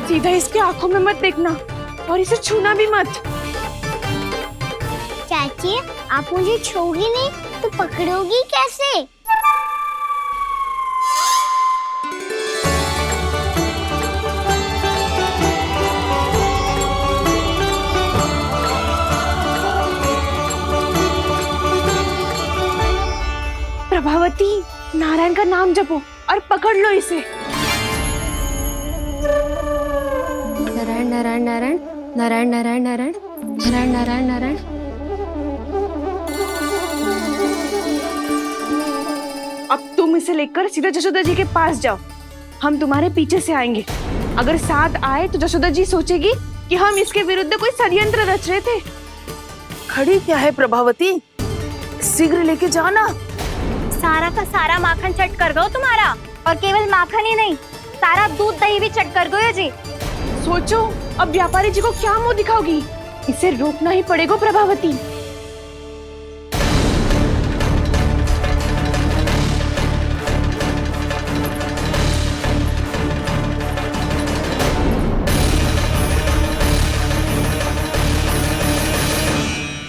सीधा इसके आंखों में मत देखना और इसे छूना भी मत। चाची, आप मुझे छूओगी नहीं तो पकड़ोगी कैसे? प्रभावती, नारायण का नाम जपो और पकड़ लो इसे। नारायण नारायण नारायण नारायण नारायण नारायण नारायण नारायण नारायण। अब तुम इसे लेकर सीधा जशोदा जी के पास जाओ, हम तुम्हारे पीछे से आएंगे। अगर साथ आए तो जशोदा जी सोचेगी कि हम इसके विरुद्ध कोई षड्यंत्र रच रहे थे। खड़ी क्या है प्रभावती, शीघ्र लेके जाना। सारा का सारा माखन चट कर गयो तुम्हारा, और केवल माखन ही नहीं, सारा दूध दही भी चट कर गयो जी। सोचो अब व्यापारी जी को क्या मुंह दिखाओगी। इसे रोकना ही पड़ेगा प्रभावती।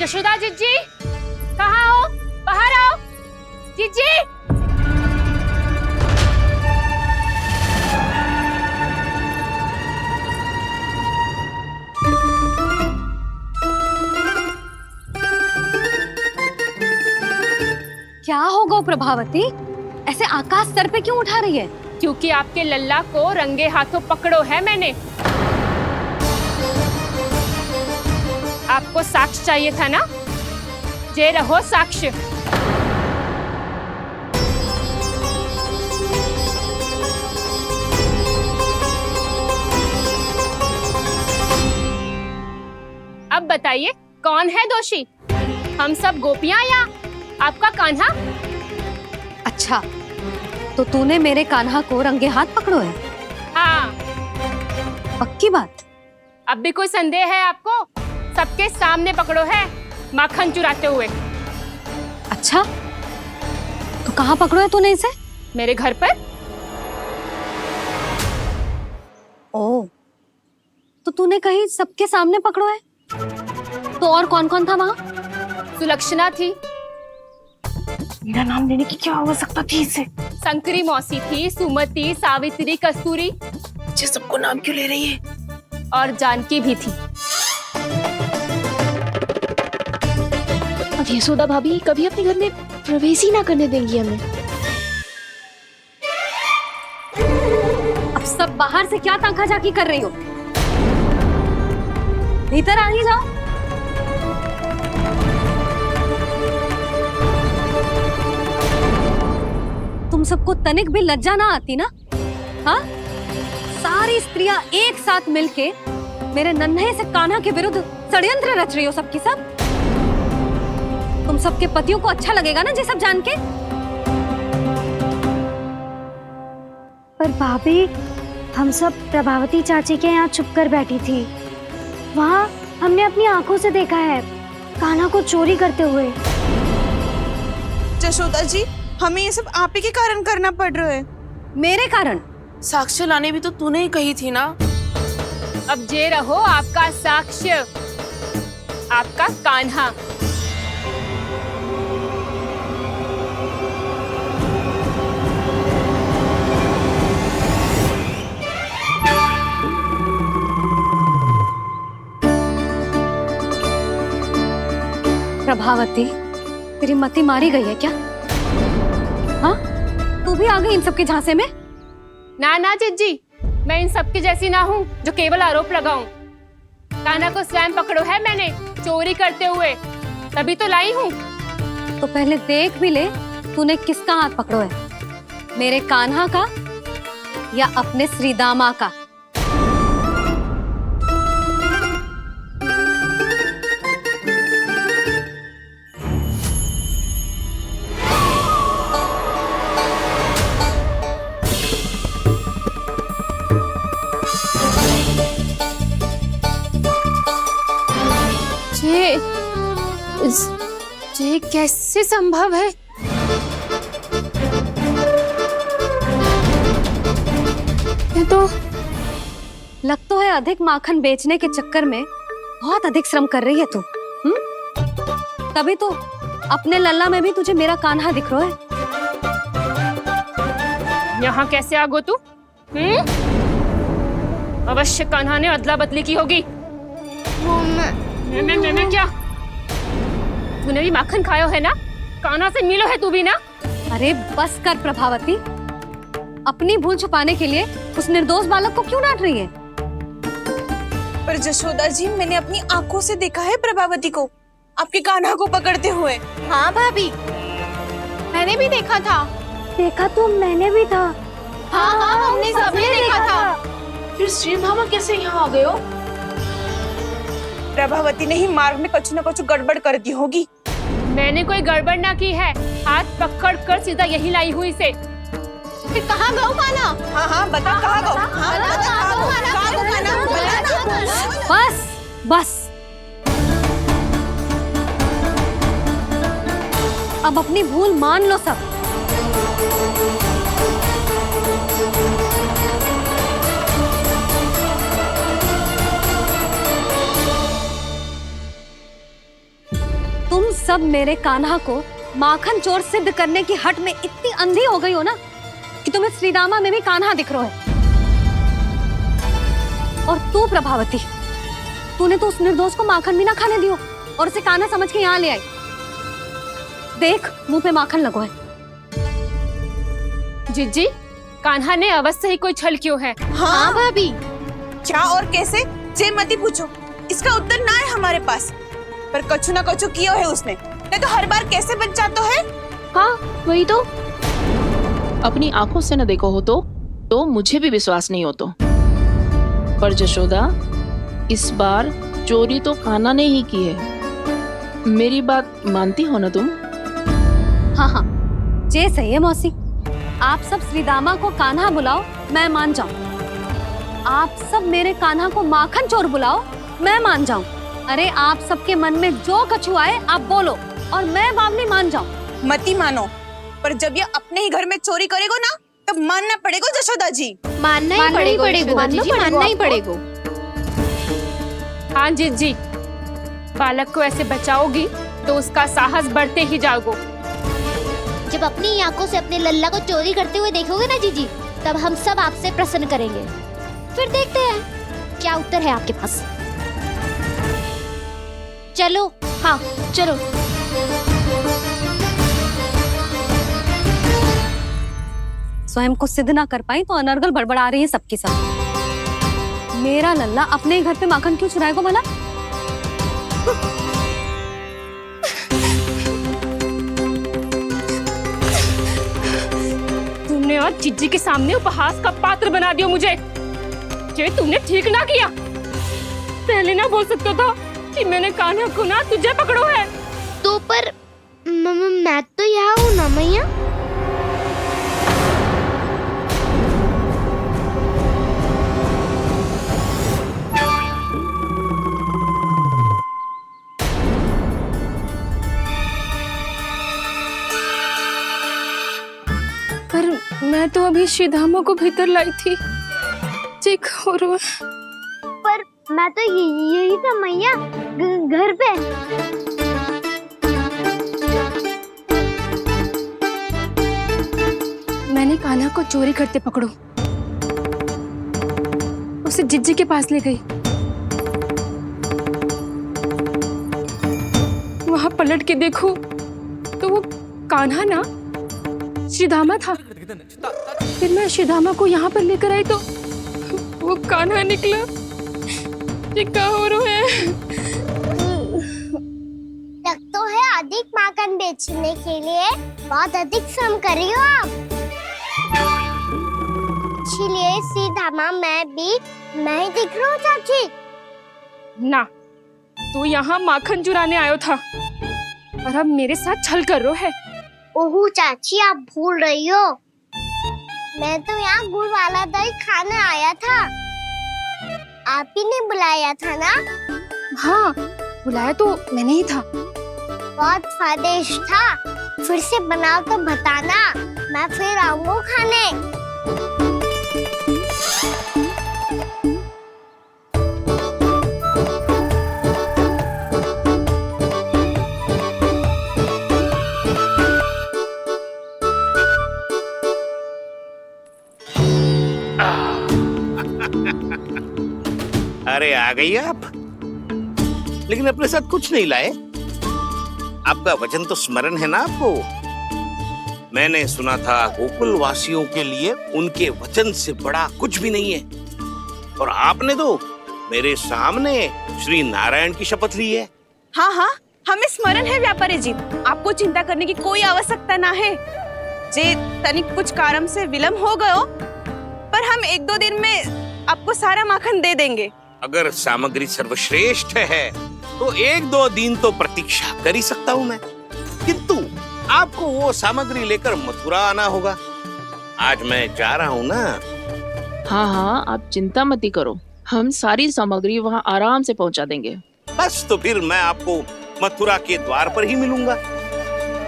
जशोदा जीजी, कहाँ हो? बाहर आओ जीजी। क्या होगा प्रभावती, ऐसे आकाश सर पे क्यों उठा रही है? क्योंकि आपके लल्ला को रंगे हाथों पकड़ो है मैंने। आपको साक्ष्य चाहिए था ना, जे रहो साक्ष्य। अब बताइए कौन है दोषी, हम सब गोपियां या आपका कान्हा? अच्छा, तो तूने मेरे कान्हा को रंगे हाथ पकड़ो है? हाँ। पक्की बात? अब भी कोई संदेह है आपको? सबके सामने पकड़ो है, माखन चुराते हुए। अच्छा, तो कहाँ पकड़ो है तूने इसे? मेरे घर पर। ओ, तो तूने कहीं सबके सामने पकड़ो है? तो और कौन कौन था वहाँ? सुलक्षणा थी। मेरा नाम लेने की क्या आवश्यकता थी इसे? संकरी मौसी थी, सुमति, सावित्री, कस्तूरी। ये सबको नाम क्यों ले रही है? और जानकी भी थी। अब यशोदा भाभी कभी अपने घर में प्रवेश ही ना करने देंगी हमें। अब सब बाहर से क्या ताका झाकी कर रही हो? भीतर आ ही जाओ। तुम सबको तनिक भी लज्जा ना आती ना? हाँ? सारी स्त्रियां एक साथ मिलके मेरे नन्हे से कान्हा के विरुद्ध षड्यंत्र रच रही हो सबकी सब। तुम सबके पतियों को अच्छा लगेगा ना ये सब जान के? पर भाभी, हम सब प्रभावती चाची के यहाँ छुप कर बैठी थी। वहाँ हमने अपनी आंखों से देखा है कान्हा को चोरी करते हुए। जशोदा जी, हमें ये सब आप ही के कारण करना पड़ रहा है। मेरे कारण? साक्ष्य लाने भी तो तूने ही कही थी ना। अब जे रहो आपका साक्ष्य, आपका कान्हा। प्रभावती, तेरी मति मारी गई है क्या? हाँ? तू भी आ गई इन सबके झांसे में? ना ना जिज्जी, मैं इन सबकी जैसी ना हूँ जो केवल आरोप लगाऊं। कान्हा को स्वयं पकड़ो है मैंने चोरी करते हुए, तभी तो लाई हूँ। तो पहले देख भी ले तूने किसका हाथ पकड़ो है, मेरे कान्हा का या अपने श्रीदामा का? ये कैसे संभव है? लग तो है अधिक माखन बेचने के चक्कर में बहुत अधिक श्रम कर रही है तू। तभी तो अपने लल्ला में भी तुझे मेरा कान्हा दिख रहा है। यहाँ कैसे आ गो तू? अवश्य कान्हा ने अदला बदली की होगी। मैं क्या? तूने भी माखन खायो है ना? कान्हा से मिलो है तू भी ना? अरे बस कर प्रभावती, अपनी भूल छुपाने के लिए उस निर्दोष बालक को क्यों डांट रही है? पर जशोदा जी, मैंने अपनी आंखों से देखा है प्रभावती को आपके कान्हा को पकड़ते हुए। हाँ भाभी, मैंने भी देखा था। देखा तो मैंने भी था। हाँ हाँ, हमने सबने देखा था। फिर श्रीधामा कैसे यहाँ आ गए हो? प्रभावती ने ही मार्ग में कुछ न कुछ गड़बड़ कर दी होगी। मैंने कोई गड़बड़ ना की है, हाथ पकड़ कर सीधा यही लाई हुई से। फिर कहाँ गौ कान्हा? हाँ हाँ, बता कहाँ गो? हाँ बता कहाँ गो? कहाँ गो कान्हा? बस बस, अब अपनी भूल मान लो सब। तुम सब मेरे कान्हा को माखन चोर सिद्ध करने की हट में इतनी अंधी हो गई हो ना कि तुम्हें श्रीदामा में भी कान्हा दिख रहा है। और तू प्रभावती, तूने तो उस निर्दोष को माखन भी ना खाने दियो और उसे कान्हा समझ के यहाँ ले आई। देख, मुंह पे माखन लगो है। जिज्जी, कान्हा ने अवश्य ही कोई छल क्यों है। हाँ भाभी, क्या और कैसे? जे मती पूछो, इसका उत्तर ना है हमारे पास। पर कछु ना कछु किया है उसने, नहीं तो हर बार कैसे बच जाता है। हाँ वही तो। अपनी आंखों से न देखो हो तो मुझे भी विश्वास नहीं हो तो। पर जशोदा, इस बार चोरी तो कान्हा ने ही की है। मेरी बात मानती हो ना तुम? हाँ हाँ, जे सही है मौसी। आप सब श्रीदामा को कान्हा बुलाओ, मैं मान जाऊं। आप सब मेरे कान्हा को माखन चोर बुलाओ, मैं मान जाऊं। अरे आप सबके मन में जो कछु आए आप बोलो और मैं बावली मान जाऊं। मती मानो, पर जब ये अपने ही घर में चोरी करेगो ना, तब मानना पड़ेगा जशोदा जी। मानना ही पड़ेगा, मानना ही पड़ेगा। हाँ जिज्जी, बालक को ऐसे बचाओगी तो उसका साहस बढ़ते ही जाओगे। जब अपनी आंखों से अपने लल्ला को चोरी करते हुए देखोगे ना जीजी, तब हम सब आपसे प्रसन्न करेंगे। फिर देखते हैं क्या उत्तर है आपके पास। चलो। हाँ चलो। स्वयं को सिद्ध ना कर पाई तो अनर्गल बड़बड़ा रही है सबके साथ। मेरा लल्ला अपने ही घर पे माखन क्यों चुराएगा भला? तुमने आज जिज्जी के सामने उपहास का पात्र बना दिया मुझे। ये तुमने ठीक ना किया। पहले ना बोल सकता था कि मैंने कान्हा को ना तुझे पकड़ो है। तो पर मैं तो यहाँ हूँ ना मैया। पर मैं तो अभी श्रीधामा को भीतर लाई थी। चेक हो रहा है। पर मैं तो यही था मैया, घर पे। मैंने कान्हा को चोरी करते पकड़ो, उसे जिज्जी के पास ले गई। वहां पलट के देखो तो वो कान्हा ना श्रीधामा था। फिर मैं श्रीधामा को यहाँ पर लेकर आई तो वो कान्हा निकला। ये क्या हो रहा है? लग तो है अधिक माखन बेचने के लिए बहुत अधिक श्रम कर रही हो आप। इसलिए सीधामा मैं ही दिख रहा हूँ चाची। ना, तू यहाँ माखन चुराने आयो था और अब मेरे साथ छल कर रहा है। ओह चाची, आप भूल रही हो, मैं तो यहाँ गुड़ वाला दही खाने आया था। आप ही ने बुलाया था ना? हाँ, बुलाया तो मैंने ही था। बहुत स्वादिष्ट था। फिर से बनाओ तो बताना, मैं फिर आऊंगा खाने। अरे आ गई आप, लेकिन अपने साथ कुछ नहीं लाए। आपका वचन तो स्मरण है ना आपको? मैंने सुना था गोकुल वासियों के लिए उनके वचन से बड़ा कुछ भी नहीं है, और आपने तो मेरे सामने श्री नारायण की शपथ ली है। हाँ हाँ, हमें स्मरण है व्यापारी जी, आपको चिंता करने की कोई आवश्यकता ना है। जे तनिक कुछ कारण से विलंब हो गयो, पर हम 1-2 दिन में आपको सारा माखन दे देंगे। अगर सामग्री सर्वश्रेष्ठ है तो 1-2 दिन तो प्रतीक्षा कर ही सकता हूँ मैं, किंतु आपको वो सामग्री लेकर मथुरा आना होगा। आज मैं जा रहा हूँ ना। हाँ हाँ, आप चिंता मत करो, हम सारी सामग्री वहाँ आराम से पहुँचा देंगे। बस तो फिर मैं आपको मथुरा के द्वार पर ही मिलूंगा।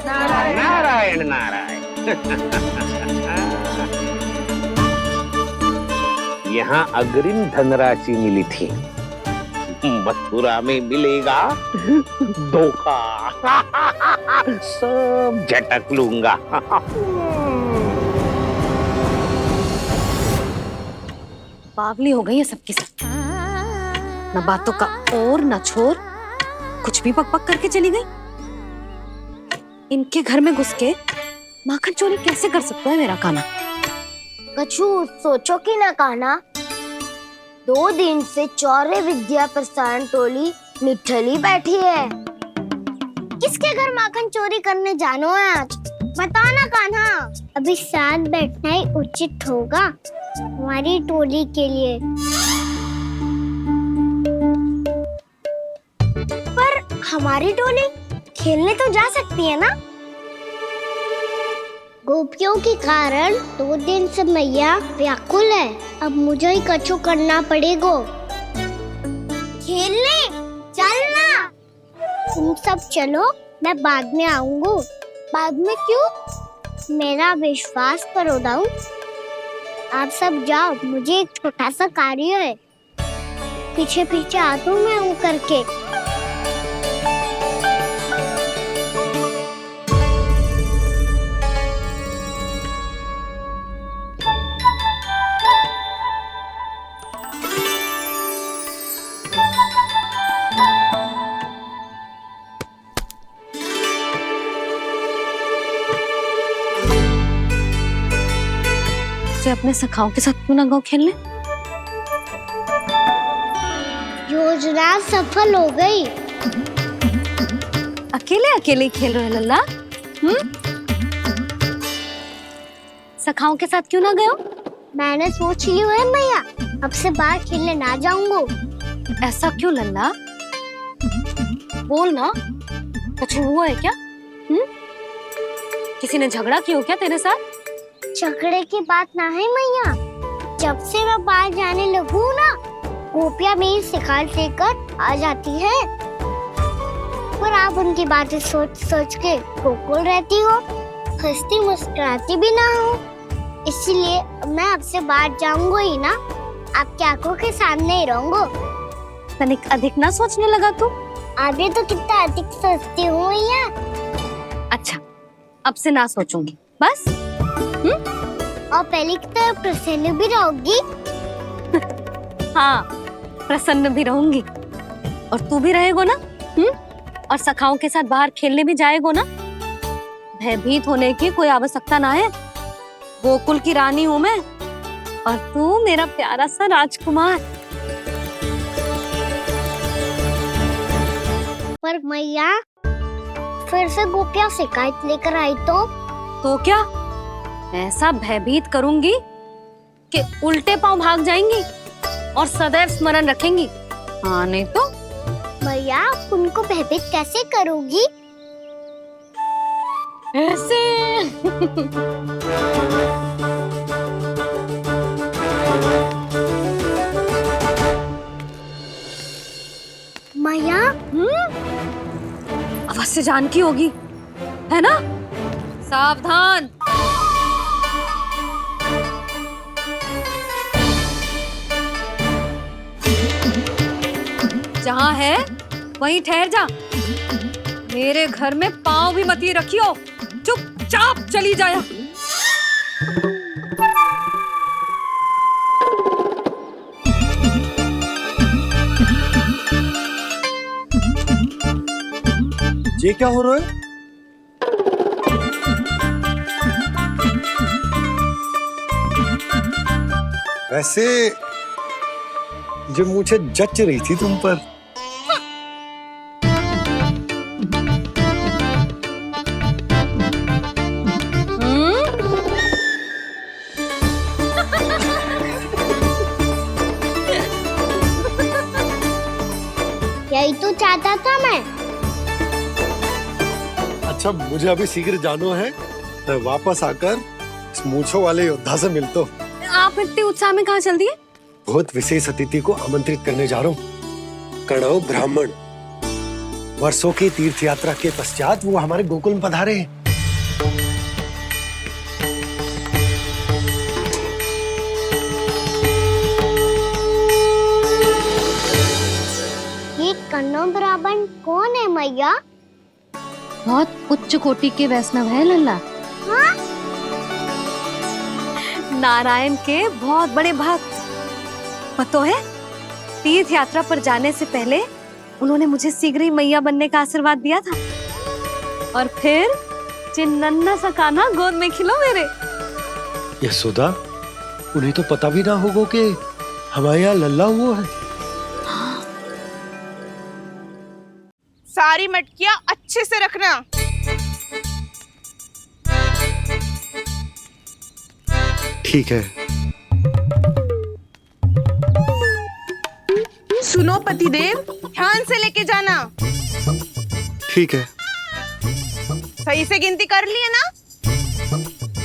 नारायण नारायण। यहाँ अग्रिम धनराशि मिली थी, मथुरा में मिलेगा धोखा। सब झटक लूंगा। बावली हो गई है सबकी सब, न बातों का और न छोर, कुछ भी बक बक करके चली गई। इनके घर में घुस के माखन चोरी कैसे कर सकता है मेरा कान्हा? कछु सोचो कि ना कान्हा, 2 दिन से चौर्य विद्या प्रसारण टोली निठली बैठी है। किसके घर माखन चोरी करने जानो है आज? बताओ ना कान्हा। अभी साथ बैठना ही उचित होगा हमारी टोली के लिए। पर हमारी टोली खेलने तो जा सकती है ना? गोपियों के कारण 2 दिन से मैया व्याकुल है। अब मुझे ही कछु करना पड़ेगा। खेलने चलना। तुम सब चलो, मैं बाद में आऊंगा। बाद में क्यों? मेरा विश्वास करो दाऊ। आप सब जाओ, मुझे एक छोटा सा कार्य है। पीछे पीछे आता हूँ मैं वो करके। से अपने सखाओं के साथ क्यों ना गाँव खेलने? योजना सफल हो गई। अकेले अकेले ही खेल रहे लल्ला? सखाओं के साथ क्यों ना गए हो? मैंने सोच लिया है मैया, अब से बाहर खेलने ना जाऊंगा। ऐसा क्यों लल्ला? बोल ना, कुछ हुआ है क्या? किसी ने झगड़ा किया हो क्या तेरे साथ? झगड़े की बात ना है मैया। जब से मैं बाहर जाने लगू ना, गोपियां मेरी शिकायत लेकर आ जाती है। पर आप उनकी बातें सोच सोच के गोकुल रहती हो, हंसती मुस्कुराती भी ना हो। इसीलिए मैं आपसे बाहर जाऊंगा ही ना, आपकी आंखों के सामने ही रहूंगा। तनिक अधिक ना सोचने लगा तू? आगे तो कितना अधिक सोचती हूँ मैया। अच्छा, अब से ना सोचूंगी बस। और पहले की तरह प्रसन्न भी रहोगी। हाँ, प्रसन्न भी रहूंगी। और तू भी रहेगो ना? और सखाओं के साथ बाहर खेलने भी जाएगो ना? भयभीत होने की कोई आवश्यकता ना है। गोकुल की रानी हूँ मैं, और तू मेरा प्यारा सा राजकुमार। पर मैया, फिर से गोपियां शिकायत लेकर आई तो क्या ऐसा भयभीत करूंगी कि उल्टे पांव भाग जाएंगी और सदैव स्मरण रखेंगी? हाँ नहीं तो? मैया, आप उनको भयभीत कैसे करोगी? ऐसे। मैया, अवश्य जानकी होगी, है ना? सावधान। जहाँ है वहीं ठहर जा। मेरे घर में पाँव भी मत ही रखियो, चुपचाप चली जाया। ये क्या हो रहा है? वैसे जो मुझे जच रही थी तुम पर। यही तो चाहता था मैं। अच्छा मुझे अभी शीघ्र जाना है, मैं वापस आकर इस मूंछों वाले योद्धा से मिलता हूँ। आप इतने उत्साह में कहाँ चल दिए? बहुत विशेष अतिथि को आमंत्रित करने जा रहा हूँ, कणव ब्राह्मण। वर्षों की तीर्थ यात्रा के पश्चात वो हमारे गोकुल में पधारे हैं। ये कन्नौ ब्राह्मण कौन है मैया? बहुत उच्च कोटि के वैष्णव है लल्ला। हाँ? नारायण के बहुत बड़े भक्त। पतो है, तीर्थ यात्रा पर जाने से पहले उन्होंने मुझे शीघ्र ही मैया बनने का आशीर्वाद दिया था, और फिर चिन्नन्ना सा कान्हा गोद में खिलो मेरे। यशोदा, उन्हें तो पता भी ना होगा कि हमारे यहाँ लल्ला हुआ है। सारी मटकियां अच्छे से रखना। ठीक है। सुनो पतिदेव, ध्यान से लेके जाना। ठीक है। सही से गिनती कर लिए ना?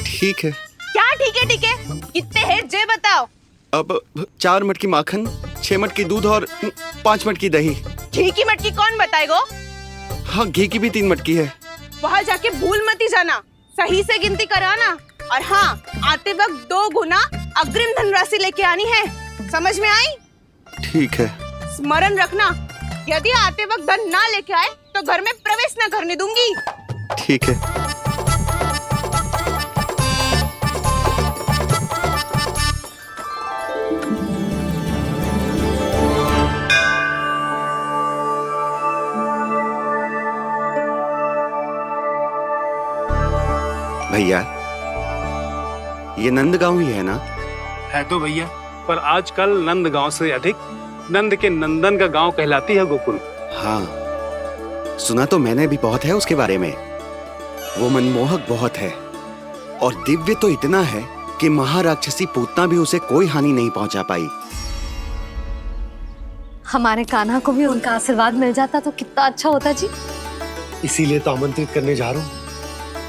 ठीक है। क्या ठीक है? ठीक है, कितने हैं जे बताओ। अब 4 मटकी माखन, 6 मटकी दूध और 5 मटकी दही। घी की मटकी कौन बताएगा? हाँ, घी की भी 3 मटकी है। वहाँ जाके भूल मती जाना, सही से गिनती कराना। और हाँ, आते वक्त 2 गुना अग्रिम धनराशि लेके आनी है, समझ में आई? ठीक है। स्मरण रखना, यदि आते वक्त धन ना लेके आए तो घर में प्रवेश न करने दूंगी। ठीक है। भैया, ये नंदगांव ही है ना? है तो भैया, पर आजकल नंदगांव से अधिक नंद के नंदन का गांव कहलाती है गोकुल। हाँ, सुना तो मैंने भी बहुत है उसके बारे में। वो मनमोहक बहुत है और दिव्य तो इतना है कि महाराक्षसी पूतना भी उसे कोई हानि नहीं पहुंचा पाई। हमारे कान्हा को भी उनका आशीर्वाद मिल जाता तो कितना अच्छा होता जी। इसीलिए तो आमंत्रित करने जा रहा हूँ।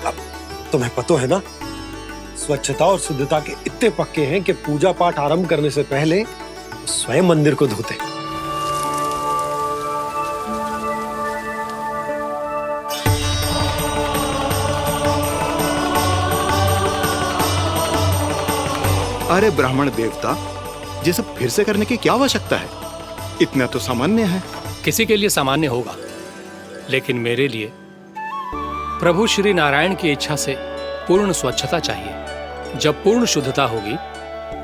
अब तुम्हें पता है ना, स्वच्छता और शुद्धता के इतने पक्के हैं कि पूजा पाठ आरंभ करने से पहले स्वयं मंदिर को धोते। अरे ब्राह्मण देवता, ये सब फिर से करने की क्या आवश्यकता है? इतना तो सामान्य है। किसी के लिए सामान्य होगा, लेकिन मेरे लिए प्रभु श्री नारायण की इच्छा से पूर्ण स्वच्छता चाहिए। जब पूर्ण शुद्धता होगी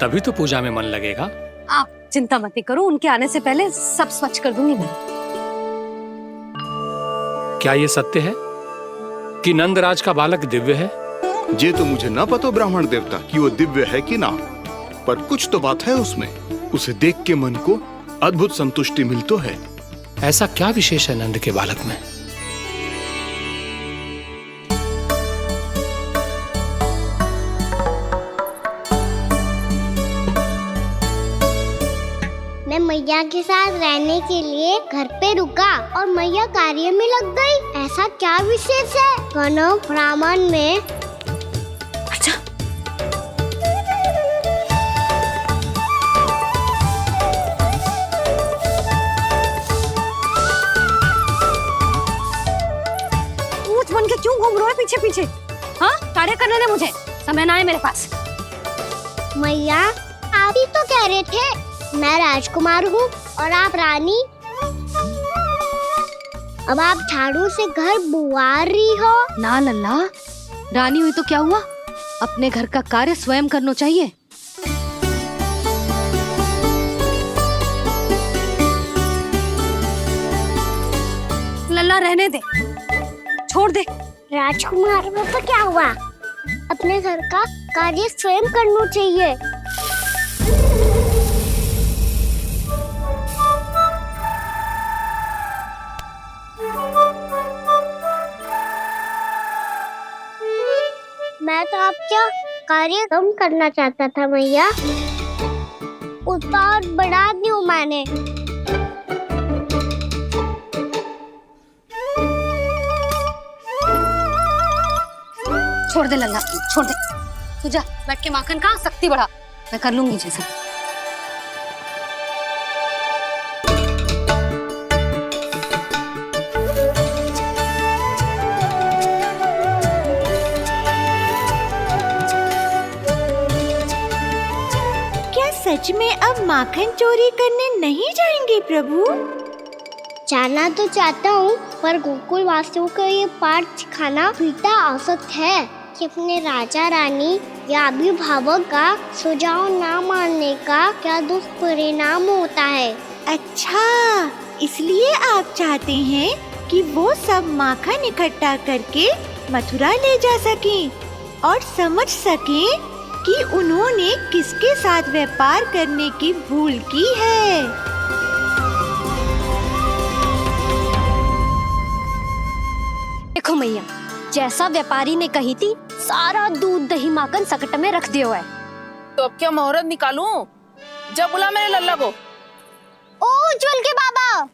तभी तो पूजा में मन लगेगा। आप चिंता मत करो, उनके आने से पहले सब स्वच्छ कर दूंगी मैं। क्या ये सत्य है कि नंदराज का बालक दिव्य है? ये तो मुझे ना पता ब्राह्मण देवता कि वो दिव्य है कि ना, पर कुछ तो बात है उसमें। उसे देख के मन को अद्भुत संतुष्टि मिल तो है। ऐसा क्या विशेष है नंद के बालक में? मैं मैया के साथ रहने के लिए घर पे रुका और मैया कार्य में लग गई। ऐसा क्या विशेष है कन्नौ ब्राह्मण में? अच्छा, ऊंच बन के क्यों घूम रहे हो पीछे पीछे? हाँ, कार्य करने दे मुझे, समय ना है मेरे पास। मैया, आप ही तो कह रहे थे मैं राजकुमार हूँ और आप रानी। अब आप झाड़ू से घर बुआर रही हो। ना लल्ला, रानी हुई तो क्या हुआ, अपने घर का कार्य स्वयं करना चाहिए। लल्ला रहने दे, छोड़ दे। राजकुमार में तो क्या हुआ, अपने घर का कार्य स्वयं करना चाहिए। मैं तो आपका कार्य कम करना चाहता था मैया, उसका और बढ़ा दूं मैंने। छोड़ दे लल्ला, छोड़ दे। तू जा बैठ के माखन खा, शक्ति बढ़ा, मैं कर लूंगी जैसे। क्या सच में अब माखन चोरी करने नहीं जाएंगे प्रभु? जाना तो चाहता हूँ, पर गोकुल वासियों को ये पाठ सिखाना पिता आवश्यक है कि अपने राजा रानी या अभिभावक का सुझाव ना मानने का क्या दुष्परिणाम होता है। अच्छा, इसलिए आप चाहते हैं कि वो सब माखन इकट्ठा करके मथुरा ले जा सकें और समझ सकें कि उन्होंने किसके साथ व्यापार करने की भूल की है। देखो मैया, जैसा व्यापारी ने कही थी, सारा दूध दही माखन सकट में रख दिया है। तो अब क्या मुहूर्त निकालूं? जब बुला मेरे लल्ला को। ओ उज्जवल के बाबा,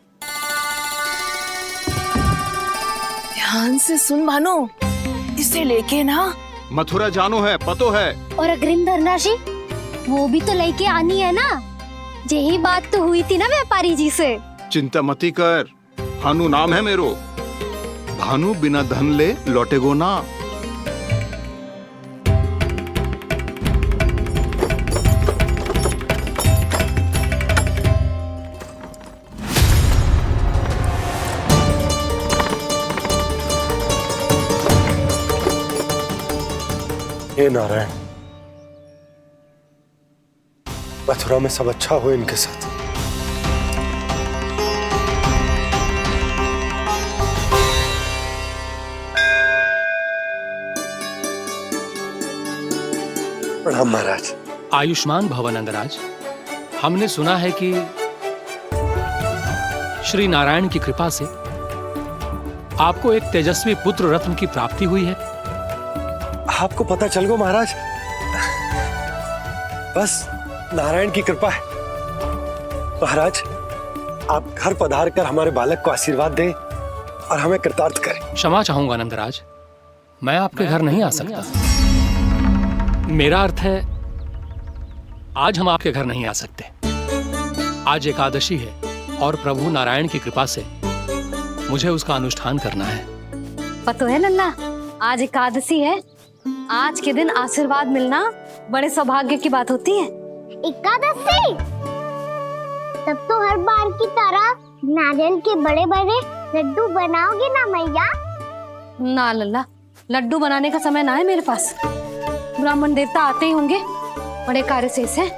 ध्यान से सुन भानु, इसे लेके ना मथुरा जानो है, पतो है। और अग्रिम धनराशि वो भी तो लेके आनी है ना। यही बात तो हुई थी ना व्यापारी जी से। चिंता मती कर, भानु नाम है मेरो। भानु बिना धन ले लौटेगो ना। हे नारायण, मथुरा में सब अच्छा हो इनके साथ। प्रणाम महाराज। आयुष्मान भव नंदराज। हमने सुना है कि श्री नारायण की कृपा से आपको एक तेजस्वी पुत्र रत्न की प्राप्ति हुई है। आपको पता चल गो महाराज, बस नारायण की कृपा है। महाराज, आप घर पधार कर हमारे बालक को आशीर्वाद दें और हमें कृतार्थ करें। क्षमा चाहूंगा नंदराज, मैं आपके घर नहीं आ सकता। मेरा अर्थ है, आज हम आपके घर नहीं आ सकते। आज एकादशी है और प्रभु नारायण की कृपा से मुझे उसका अनुष्ठान करना है। पता है लल्ला, आज एकादशी है। आज के दिन आशीर्वाद मिलना बड़े सौभाग्य की बात होती है। एकादशी, तब तो हर बार की तरह नारियल के बड़े बड़े लड्डू बनाओगे ना मैया? ना लल्ला, लड्डू बनाने का समय ना है मेरे पास। ब्राह्मण देवता आते ही होंगे, बड़े कार्य शेष हैं।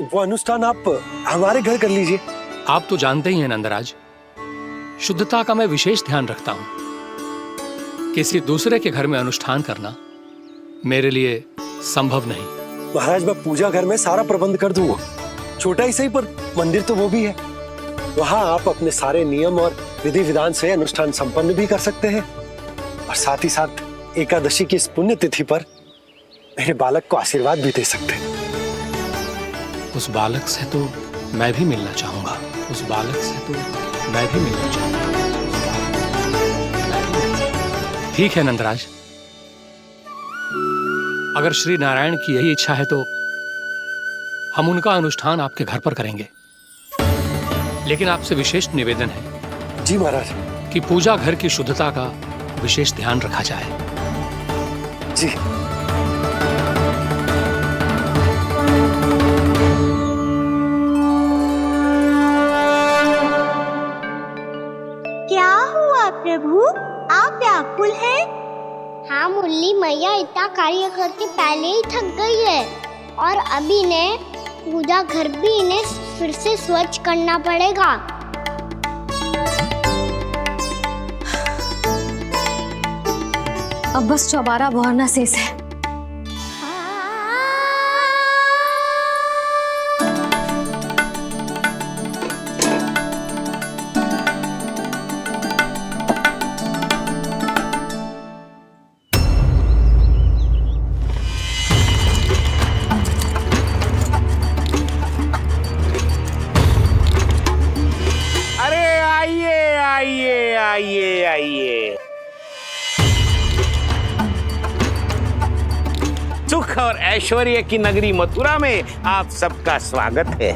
वो अनुष्ठान आप हमारे घर कर लीजिए। आप तो जानते ही हैं नंदराज, शुद्धता का मैं विशेष ध्यान रखता हूं। किसी दूसरे के घर में अनुष्ठान करना मेरे लिए संभव नहीं। महाराज, मैं पूजा घर में सारा प्रबंध कर दूंगा। छोटा ही सही, पर मंदिर तो वो भी है। वहां आप अपने सारे नियम और विधि विधान से अनुष्ठान संपन्न भी कर सकते हैं और साथ ही साथ एकादशी की इस पुण्य तिथि पर मेरे बालक को आशीर्वाद भी दे सकते हैं। उस बालक से तो मैं भी मिलना चाहूंगा। उस बालक से तो मैं भी मिलना चाहूंगा। ठीक है नंदराज, अगर श्री नारायण की यही इच्छा है तो हम उनका अनुष्ठान आपके घर पर करेंगे। लेकिन आपसे विशेष निवेदन है। जी महाराज। कि पूजा घर की शुद्धता का विशेष ध्यान रखा जाए। जी। क्या हुआ प्रभु, आप व्याकुल हैं? हाँ मुरली मैया, इतना कार्य करके पहले ही थक गई है और अभी ने पूजा घर भी इन्हें फिर से स्वच्छ करना पड़ेगा। अब बस चौबारा बहरना शेष है। अरे आइए आइए आइए आइए, सुख और ऐश्वर्य की नगरी मथुरा में आप सबका स्वागत है।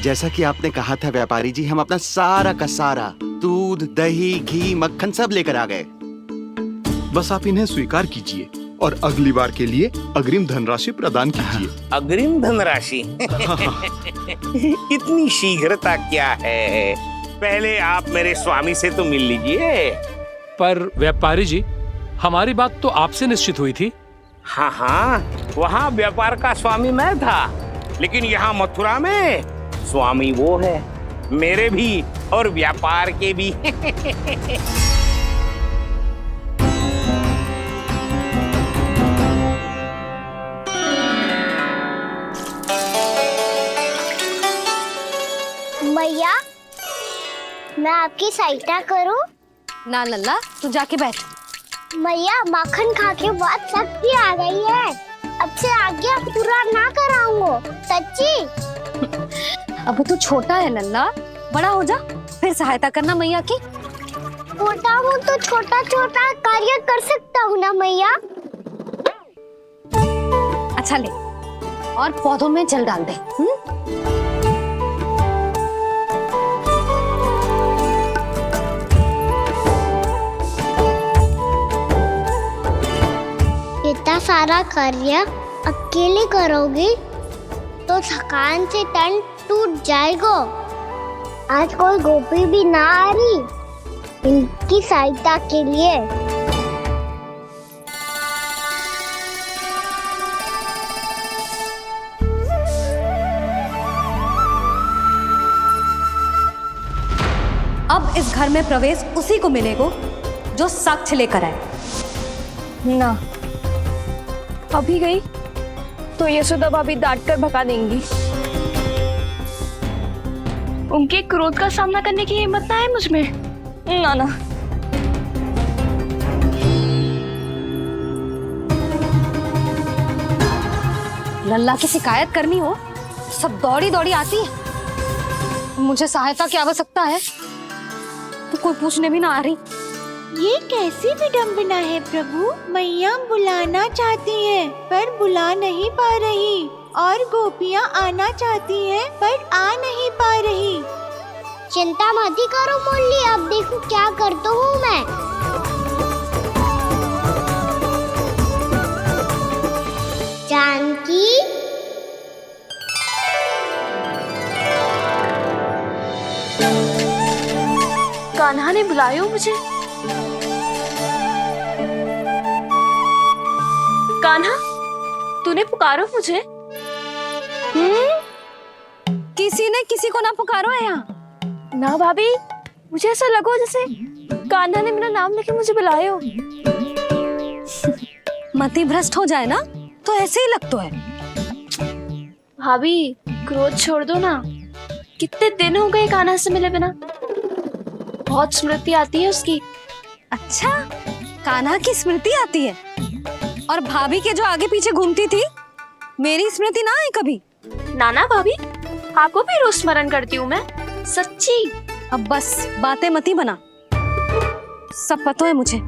जैसा कि आपने कहा था व्यापारी जी, हम अपना सारा का सारा दूध, दही, घी, मक्खन सब लेकर आ गए। बस आप इन्हें स्वीकार कीजिए और अगली बार के लिए अग्रिम धनराशि प्रदान कीजिए। अग्रिम धनराशि? इतनी शीघ्रता क्या है? पहले आप मेरे स्वामी से तो मिल लीजिए। पर व्यापारी जी, हमारी बात तो आपसे निश्चित हुई थी। हाँ हाँ, वहाँ व्यापार का स्वामी मैं था, लेकिन यहाँ मथुरा में स्वामी वो है, मेरे भी और व्यापार के भी। मैया, मैं आपकी सहायता करूं? ना लल्ला, तू जाके बैठ। मैया, माखन खा के बात शक्ति आ गई है। अब से आगे पूरा ना कराऊंगा, सच्ची। अब तू छोटा है लल्ला, बड़ा हो जा फिर सहायता करना मैया की। छोटा हूँ तो छोटा छोटा कार्य कर सकता हूँ ना मैया। अच्छा ले, और पौधों में जल डाल दे। इतना सारा कार्य अकेले करोगी तो थकान से तन टूट जाएगा। आज कोई गोपी भी ना आ रही इनकी सहायता के लिए। अब इस घर में प्रवेश उसी को मिलेगा जो साक्ष्य लेकर आए। ना, अभी गई तो यशोदा भाभी डांट कर भगा देंगी। उनके क्रोध का सामना करने की हिम्मत ना है मुझ में। ना ना। लल्ला की शिकायत करनी हो सब दौड़ी दौड़ी आती है। मुझे सहायता की आवश्यकता है तो कोई पूछने भी ना आ रही। ये कैसी विडंबना है प्रभु। मैया बुलाना चाहती हैं पर बुला नहीं पा रही, और गोपियाँ आना चाहती हैं पर आ नहीं पा रही। चिंता मत करो मुरली, अब देखो क्या करता हूँ मैं। जानकी, कान्हा ने बुलाया हो मुझे। कान्हा, तूने पुकारो मुझे। किसी ने किसी को ना पुकारो है यहाँ। ना भाभी, मुझे ऐसा लगो जैसे कान्हा ने मेरा नाम लेके मुझे बुलाया हो। मति भ्रष्ट हो जाए ना तो ऐसे ही लगता है। भाभी, क्रोध छोड़ दो ना। कितने दिन हो गए कान्हा से मिले बिना। बहुत स्मृति आती है उसकी। अच्छा, कान्हा की स्मृति आती है? और भाभी के जो आगे पीछे घूमती थी, मेरी स्मृति ना आई कभी? नाना भाभी, आपको भी रोज स्मरण करती हूँ मैं, सच्ची। अब बस बातें मत ही बना। सब पता है मुझे।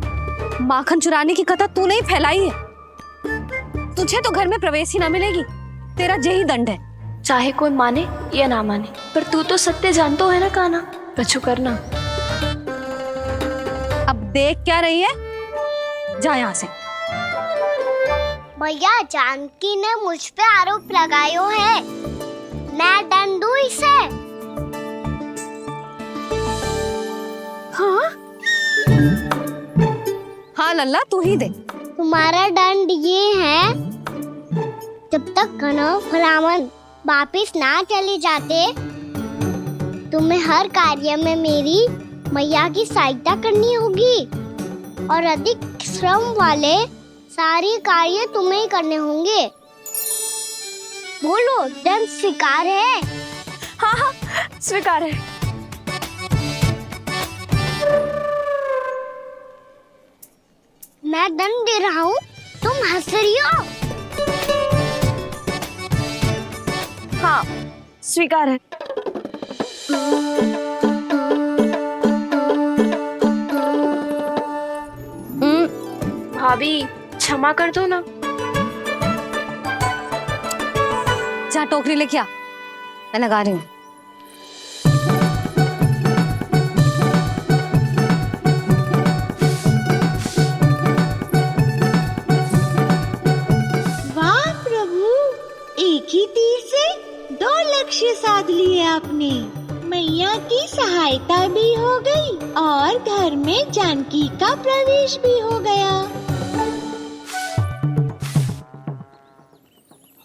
माखन चुराने की कथा तूने ही फैलाई है। तुझे तो घर में प्रवेश ही ना मिलेगी। तेरा यही दंड है। चाहे कोई माने या ना माने, पर तू तो सत्य जानतो है ना कान्हा। कछु करना। अब देख क्या रही है, जा यहाँ से। भैया, जानकी ने मुझ पे आरोप लगायो है, मैं दंड दूं इसे। हाँ हाँ लल्ला, तू ही दे। तुम्हारा दंड ये है, जब तक कनव ब्राह्मण वापिस ना चले जाते, तुम्हें हर कार्य में मेरी मैया की सहायता करनी होगी। और अधिक श्रम वाले सारे कार्य तुम्हें ही करने होंगे। बोलो, दंड स्वीकार है? हाँ हाँ, स्वीकार है। मैं दंड दे रहा हूँ, तुम हंस रही हो? हाँ, स्वीकार है। भाभी क्षमा कर दो ना। जा टोकरी लेके आ, मैं लगा रही हूँ। वाह प्रभु, एक ही तीर से 2 लक्ष्य साध लिए आपने। मैया की सहायता भी हो गई और घर में जानकी का प्रवेश भी हो गया।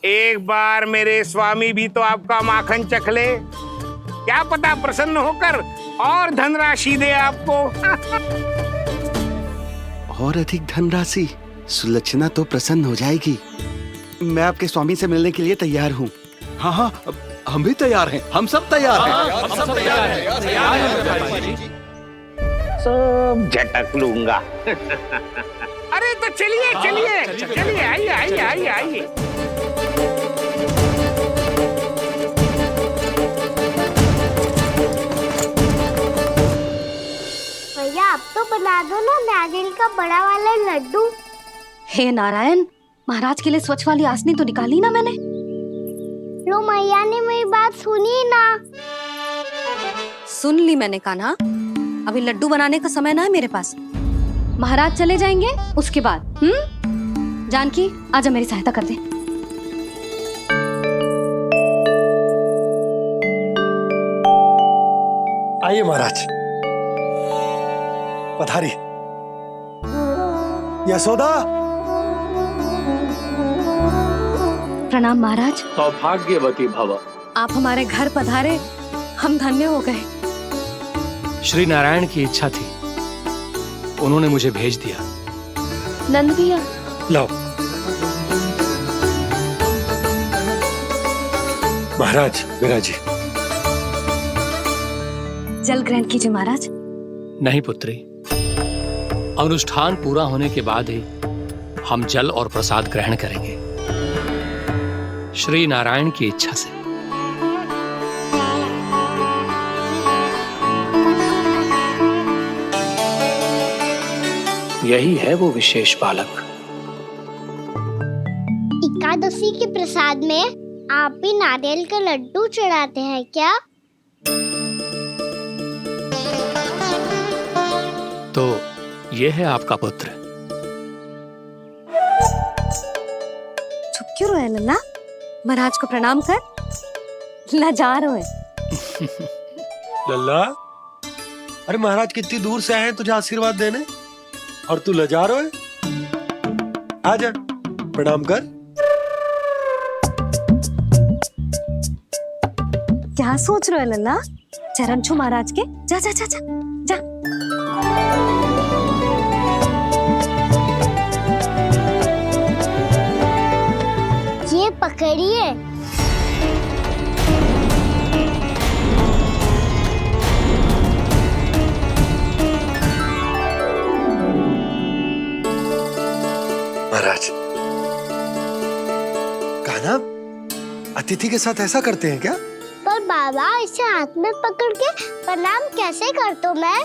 एक बार मेरे स्वामी भी तो आपका माखन चख ले, क्या पता प्रसन्न होकर और धनराशि दे आपको। और अधिक धनराशि? सुलक्षणा तो प्रसन्न हो जाएगी। मैं आपके स्वामी से मिलने के लिए तैयार हूँ। हाँ हाँ, हम भी तैयार हैं, हम सब तैयार हैं। हम सब तैयार हैं। सब झटक लूंगा। अरे तो चलिए चलिए चलिए, आइए आइए आइए आइए। भैया, आप तो बना दो ना नारियल का बड़ा वाला लड्डू। हे नारायण, महाराज के लिए स्वच्छ वाली आसनी तो निकाली ना मैंने। लो, मैया ने मेरी बात सुनी ना। सुन ली मैंने कान्हा, अभी लड्डू बनाने का समय ना है मेरे पास। महाराज चले जाएंगे उसके बाद। जानकी, आजा मेरी सहायता कर दे। आइए महाराज, पधारी। यशोदा। प्रणाम महाराज। सौभाग्यवती भव। आप हमारे घर पधारे, हम धन्य हो गए। श्री नारायण की इच्छा थी, उन्होंने मुझे भेज दिया। नंद भैया, लाओ। महाराज, विराजी। जल ग्रहण कीजिए महाराज। नहीं पुत्री, अनुष्ठान पूरा होने के बाद ही हम जल और प्रसाद ग्रहण करेंगे, श्री नारायण की इच्छा से। यही है वो विशेष बालक। एकादशी के प्रसाद में आप भी नारियल का लड्डू चढ़ाते हैं क्या? तो ये है आपका पुत्र। चुप क्यों रहे लल्ला? महाराज को प्रणाम कर, लजा रहे हैं। लल्ला, अरे महाराज कितनी दूर से आए हैं तुझे आशीर्वाद देने, और तू लजा रहा है? आजा, प्रणाम कर। क्या सोच रहे हो लल्ला? चरण छू महाराज के। जा जा जा जा जा। ये पकड़िए। महाराज, कान्हा, अतिथि के साथ ऐसा करते हैं क्या? पर बाबा, इसे हाथ में पकड़ के प्रणाम कैसे करता हूँ मैं?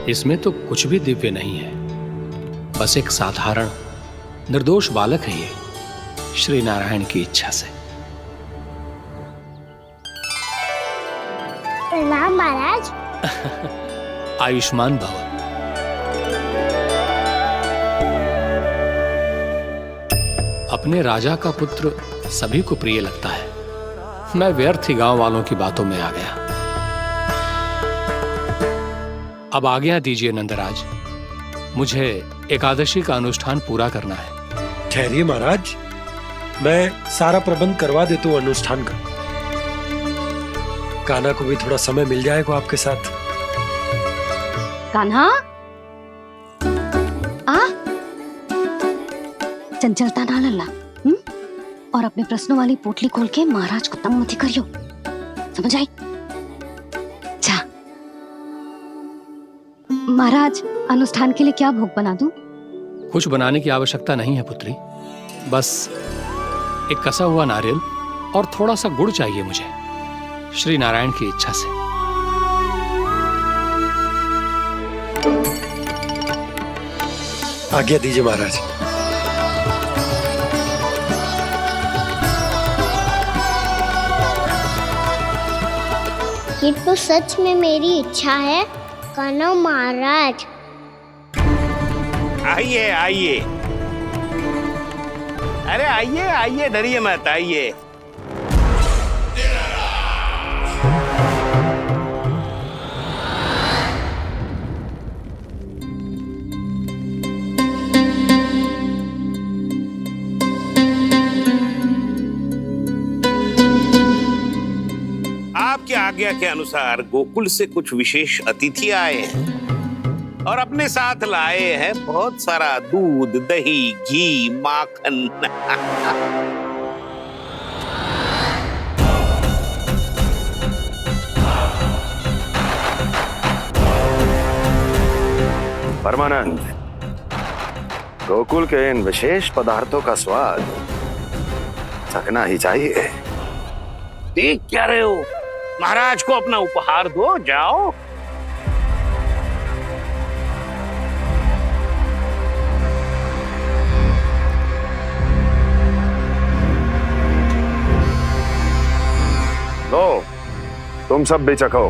इसमें तो कुछ भी दिव्य नहीं है, बस एक साधारण निर्दोष बालक है ये, श्री नारायण की इच्छा से। प्रणाम महाराज। आयुष्मान भव। अपने राजा का पुत्र सभी को प्रिय लगता है। मैं व्यर्थ ही गांव वालों की बातों में आ गया। अब आज्ञा दीजिए नंदराज, मुझे एकादशी का अनुष्ठान पूरा करना है। ठहरिए महाराज, मैं सारा प्रबंध करवा देता हूँ अनुष्ठान का। कान्हा को भी थोड़ा समय मिल जाएगा आपके साथ। कान्हा आ चंचलता ना लल्ला, और अपने प्रश्नों वाली पोटली खोल के महाराज को तंग मत करियो, समझ आई? जा महाराज, अनुष्ठान के लिए क्या भोग बना दूं? कुछ बनाने की आवश्यकता नहीं है पुत्री, बस एक कसा हुआ नारियल और थोड़ा सा गुड़ चाहिए मुझे, श्री नारायण की इच्छा से। आज्ञा दीजिए महाराज। ये तो सच में मेरी इच्छा है कान्हा महाराज। आइए आइए, अरे आइए आइए, डरिए मत, आइए। आपकी आज्ञा के अनुसार गोकुल से कुछ विशेष अतिथि आए हैं और अपने साथ लाए हैं बहुत सारा दूध, दही, घी, माखन। परमानंद, गोकुल के इन विशेष पदार्थों का स्वाद चखना ही चाहिए। देख क्या रहे हो, महाराज को अपना उपहार दो, जाओ। लो, तुम सब भी चखो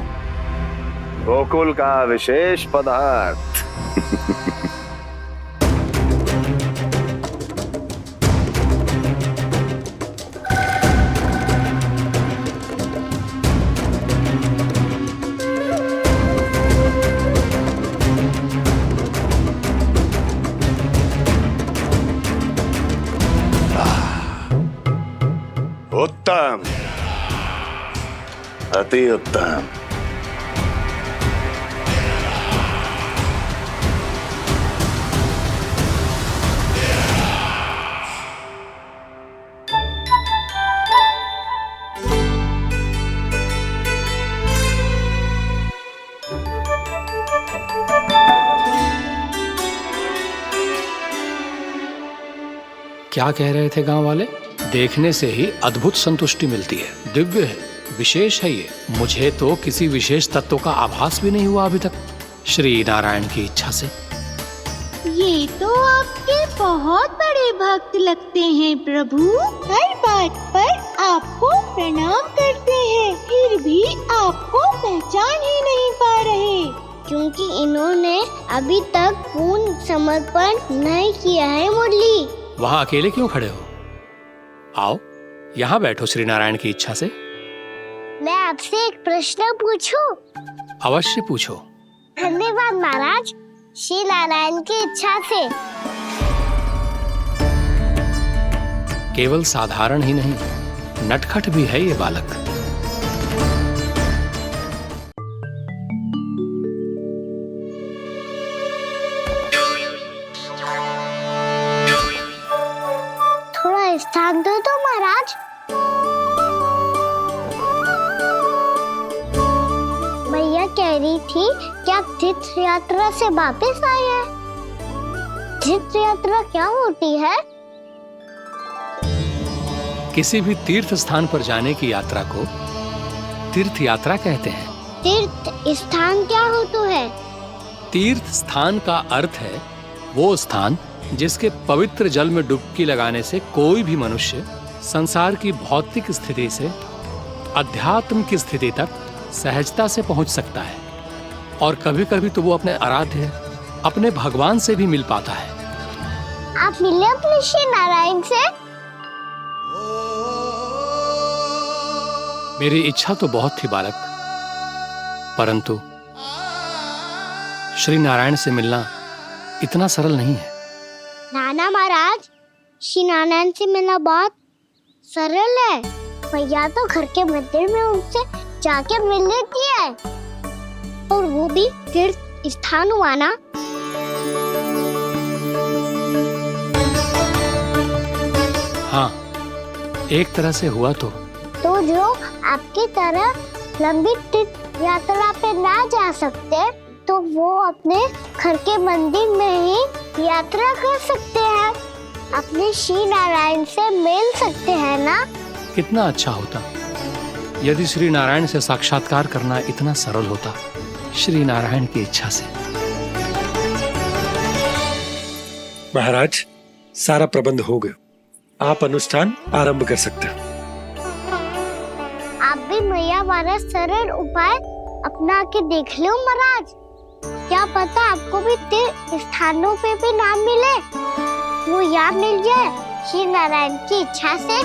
गोकुल का विशेष पदार्थ। उत्तम, अति उत्तम। क्या कह रहे थे गांव वाले? देखने से ही अद्भुत संतुष्टि मिलती है, दिव्य है, विशेष है ये। मुझे तो किसी विशेष तत्व का आभास भी नहीं हुआ अभी तक, श्री नारायण की इच्छा से। ये तो आपके बहुत बड़े भक्त लगते हैं प्रभु, हर बात पर आपको प्रणाम करते हैं, फिर भी आपको पहचान ही नहीं पा रहे। क्योंकि इन्होंने अभी तक पूर्ण समर्पण नहीं किया है मुरली। वहां अकेले क्यों खड़े हो? आओ यहाँ बैठो श्री नारायण की इच्छा से। मैं आपसे एक प्रश्न पूछूं? अवश्य पूछो। धन्यवाद महाराज, श्री नारायण की इच्छा से। केवल साधारण ही नहीं, नटखट भी है ये बालक। थोड़ा स्थान दो तो महाराज। भैया कह रही थी कि आप तीर्थ यात्रा से वापस आए हैं। तीर्थ यात्रा क्या होती है? किसी भी तीर्थ स्थान पर जाने की यात्रा को तीर्थ यात्रा कहते हैं। तीर्थ स्थान क्या होता है? तीर्थ स्थान का अर्थ है वो स्थान जिसके पवित्र जल में डुबकी लगाने से कोई भी मनुष्य संसार की भौतिक स्थिति से अध्यात्म की स्थिति तक सहजता से पहुंच सकता है, और कभी कभी तो वो अपने आराध्य, अपने भगवान से भी मिल पाता है। आप मिले अपने श्री नारायण से? मेरी इच्छा तो बहुत थी बालक, परंतु श्री नारायण से मिलना इतना सरल नहीं है। नाना महाराज, श्री नारायण से मिलना बहुत सरल है। भैया तो घर के मंदिर में उनसे जाके मिल लेती है, और वो भी तीर्थ स्थान हुआ ना? हाँ, एक तरह से हुआ तो जो आपकी तरह लंबी तीर्थ यात्रा पे ना जा सकते, तो वो अपने घर के मंदिर में ही यात्रा कर सकते हैं, अपने श्री नारायण से मिल सकते हैं ना? कितना अच्छा होता यदि श्री नारायण से साक्षात्कार करना इतना सरल होता, श्री नारायण की इच्छा से। महाराज, सारा प्रबंध हो गया, आप अनुष्ठान आरंभ कर सकते हैं। आप भी मैया वाला सरल उपाय अपना के देख लो महाराज। क्या पता आपको भी तीर्थ स्थानों पे भी नाम मिले, वो याद मिल जाए श्री नारायण की इच्छा से।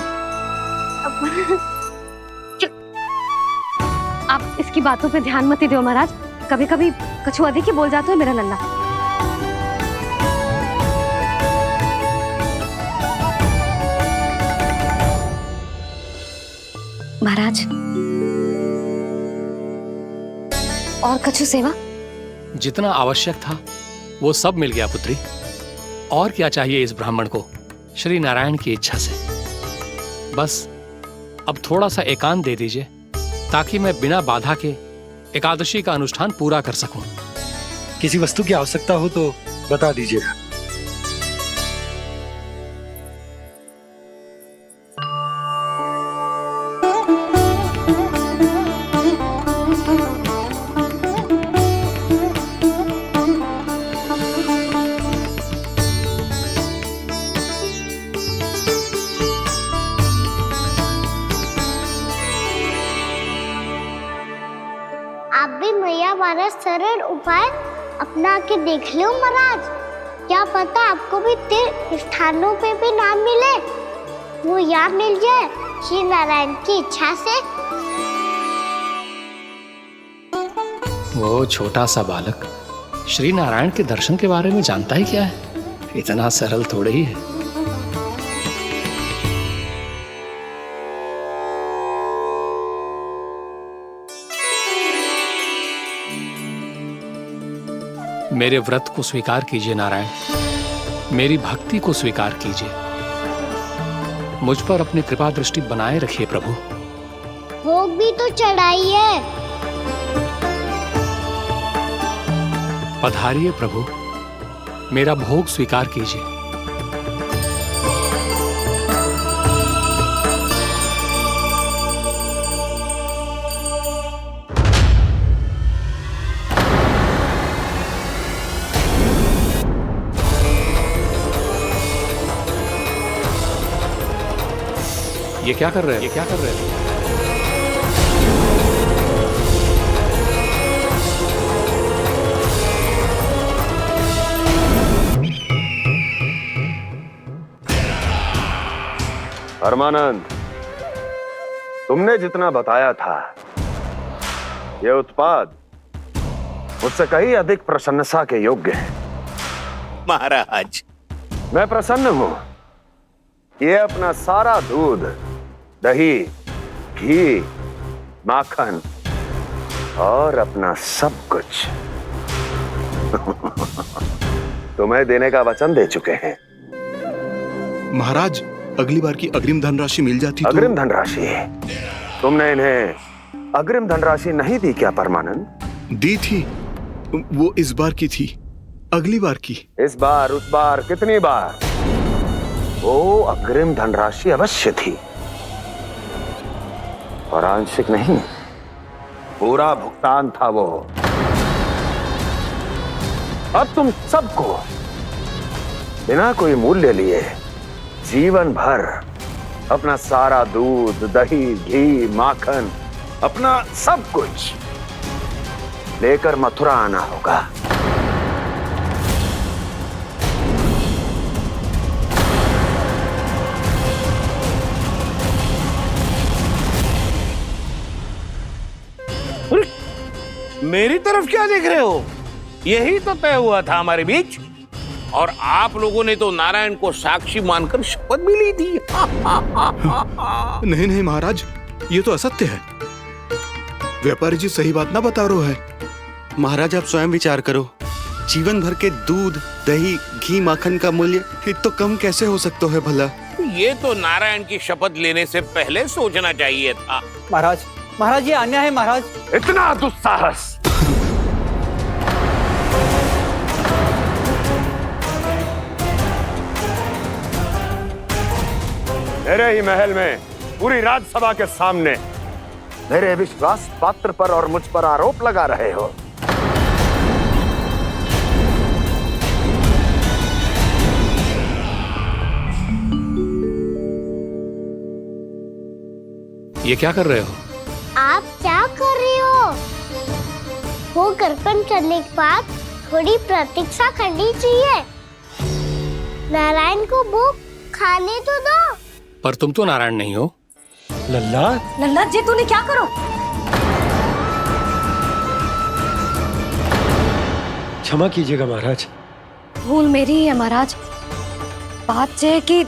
आप इसकी बातों पे ध्यान मत दो महाराज, कभी कभी कछु अधिक ही बोल जाते हो मेरा नन्ना। महाराज, और कछु सेवा? जितना आवश्यक था वो सब मिल गया पुत्री। और क्या चाहिए इस ब्राह्मण को श्री नारायण की इच्छा से? बस अब थोड़ा सा एकांत दे दीजिए, ताकि मैं बिना बाधा के एकादशी का अनुष्ठान पूरा कर सकूं। किसी वस्तु की आवश्यकता हो तो बता दीजिएगा। आप भी मैया वाला सरल उपाय अपना के देख लो महाराज। क्या पता आपको भी तीर्थ स्थानों पे भी नाम मिले, वो याद मिल जाए श्री नारायण की इच्छा से। वो छोटा सा बालक श्री नारायण के दर्शन के बारे में जानता ही क्या है? इतना सरल थोड़े ही है। मेरे व्रत को स्वीकार कीजिए नारायण, मेरी भक्ति को स्वीकार कीजिए, मुझ पर अपनी कृपा दृष्टि बनाए रखिए प्रभु। भोग भी तो चढ़ाइए। पधारिए प्रभु, मेरा भोग स्वीकार कीजिए। ये क्या कर रहे हैं? ये क्या कर रहे हैं? परमानंद, तुमने जितना बताया था, ये उत्पाद मुझसे कहीं अधिक प्रशंसा के योग्य है। महाराज, मैं प्रसन्न हूं। ये अपना सारा दूध, दही, घी, माखन और अपना सब कुछ तुम्हें देने का वचन दे चुके हैं। महाराज, अगली बार की अग्रिम धनराशि मिल जाती तो। अग्रिम धनराशि? तुमने इन्हें अग्रिम धनराशि नहीं दी क्या परमानंद? दी थी, वो इस बार की थी, अगली बार की। इस बार, उस बार, कितनी बार? वो अग्रिम धनराशि अवश्य थी, और आंशिक नहीं, पूरा भुगतान था वो। अब तुम सबको बिना कोई मूल्य लिए जीवन भर अपना सारा दूध, दही, घी, माखन, अपना सब कुछ लेकर मथुरा आना होगा। मेरी तरफ क्या देख रहे हो? यही तो तय हुआ था हमारे बीच, और आप लोगों ने तो नारायण को साक्षी मानकर शपथ भी ली थी। नहीं नहीं महाराज, ये तो असत्य है। व्यापारी जी सही बात ना बता रहे हैं। महाराज आप स्वयं विचार करो, जीवन भर के दूध, दही, घी, माखन का मूल्य तो कम कैसे हो सकता है भला? ये तो नारायण की शपथ लेने से पहले सोचना चाहिए था। महाराज, महाराज ये अन्याय है महाराज। इतना दुस्साहस! मेरे ही महल में पूरी राज्यसभा के सामने मेरे विश्वास पात्र पर और मुझ पर आरोप लगा रहे हो। ये क्या कर रहे हो? आप क्या कर रहे हो? वो कर्पण करने के बाद थोड़ी प्रतीक्षा करनी चाहिए। नारायण को भूख खाने तो दो। पर तुम तो नारायण नहीं हो। लल्ला, लल्ला जी तूने क्या करो? क्षमा कीजिएगा महाराज। भूल मेरी ही है महाराज। बात यह है कि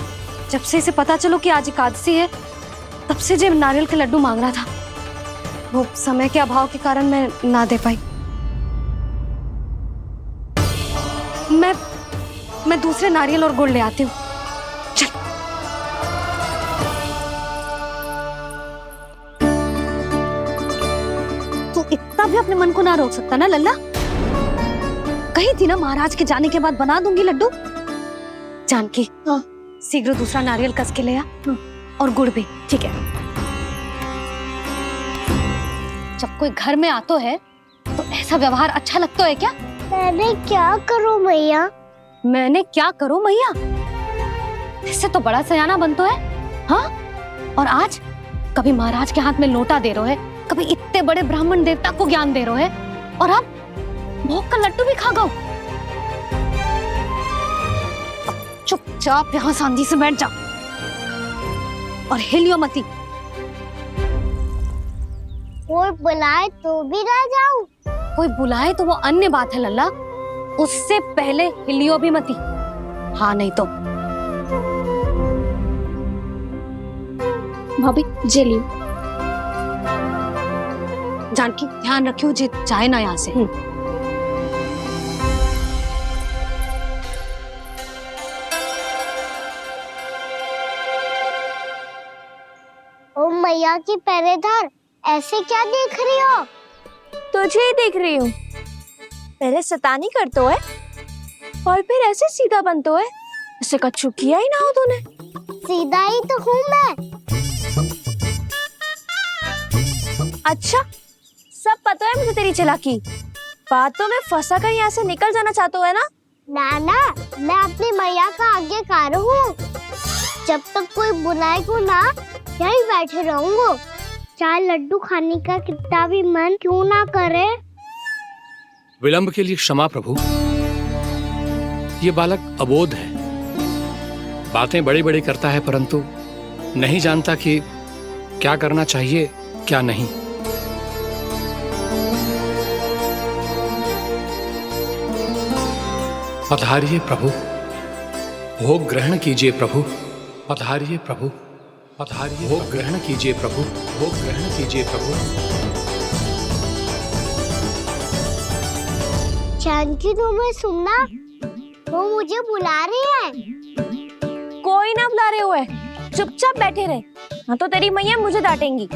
जब से इसे पता चलो कि आज एकादशी है, तब से जो नारियल के लड्डू मांग रहा था, वो समय के अभाव के कारण मैं ना दे पाई। मैं दूसरे नारियल और गुड़ ले आती हूँ। चल। तू इतना भी अपने मन को ना रोक सकता ना लल्ला? कही थी ना महाराज के जाने के बाद बना दूंगी लड्डू। जानकी, शीघ्र दूसरा नारियल कस के ले आ, और गुड़ भी। ठीक है। जब कोई घर में आतो है तो ऐसा व्यवहार अच्छा लगता है क्या? मैंने क्या करूं मैया? मैंने क्या करूं मैया? इससे तो बड़ा सयाना बनतो है। हाँ? और आज कभी महाराज के हाथ में लोटा दे रहे है, कभी इतने बड़े ब्राह्मण देवता को ज्ञान दे रहे है, और अब भोग का लड्डू भी खा गो। चुपचाप यहाँ शांति से बैठ जा और हिलियो मती। कोई बुलाए तो भी ना जाऊं? कोई बुलाए तो वो अन्य बात है लल्ला, उससे पहले हिलियो भी मती। हाँ नहीं तो। भाभी जे लियो। जानकी ध्यान रखियो जे जाए ना यहाँ से। ओ मैया की पहरेदार, ऐसे क्या देख रही हो? तुझे ही देख रही हूँ। पहले शैतानी करतो है और फिर ऐसे सीधा बनतो है, इससे कछु किया ही ना हो तूने। सीधा ही तो हूँ मैं। अच्छा, सब पता है मुझे तेरी चालाकी। बातों में फंसा कर यहाँ से निकल जाना चाहते है ना? नाना, मैं अपनी मैया का आज्ञाकार हूँ। जब तक कोई बुलाएगा ना, यहीं बैठे रहूंगा। चाहे लड्डू खाने का कितना भी मन क्यों ना करे। विलंब के लिए क्षमा प्रभु। ये बालक अबोध है, बातें बड़ी बड़ी करता है, परंतु नहीं जानता कि क्या करना चाहिए क्या नहीं। पधारिए प्रभु, भोग ग्रहण कीजिए प्रभु। पधारिए प्रभु, पधारिए। भोग ग्रहण कीजिए प्रभु, भोग ग्रहण कीजिए प्रभु। जानकी, तुम्हें सुनना, वो मुझे बुला रही है। कोई ना बुला रहे हुए, चुपचाप बैठे रहे, हाँ तो तेरी मैया मुझे डांटेंगी।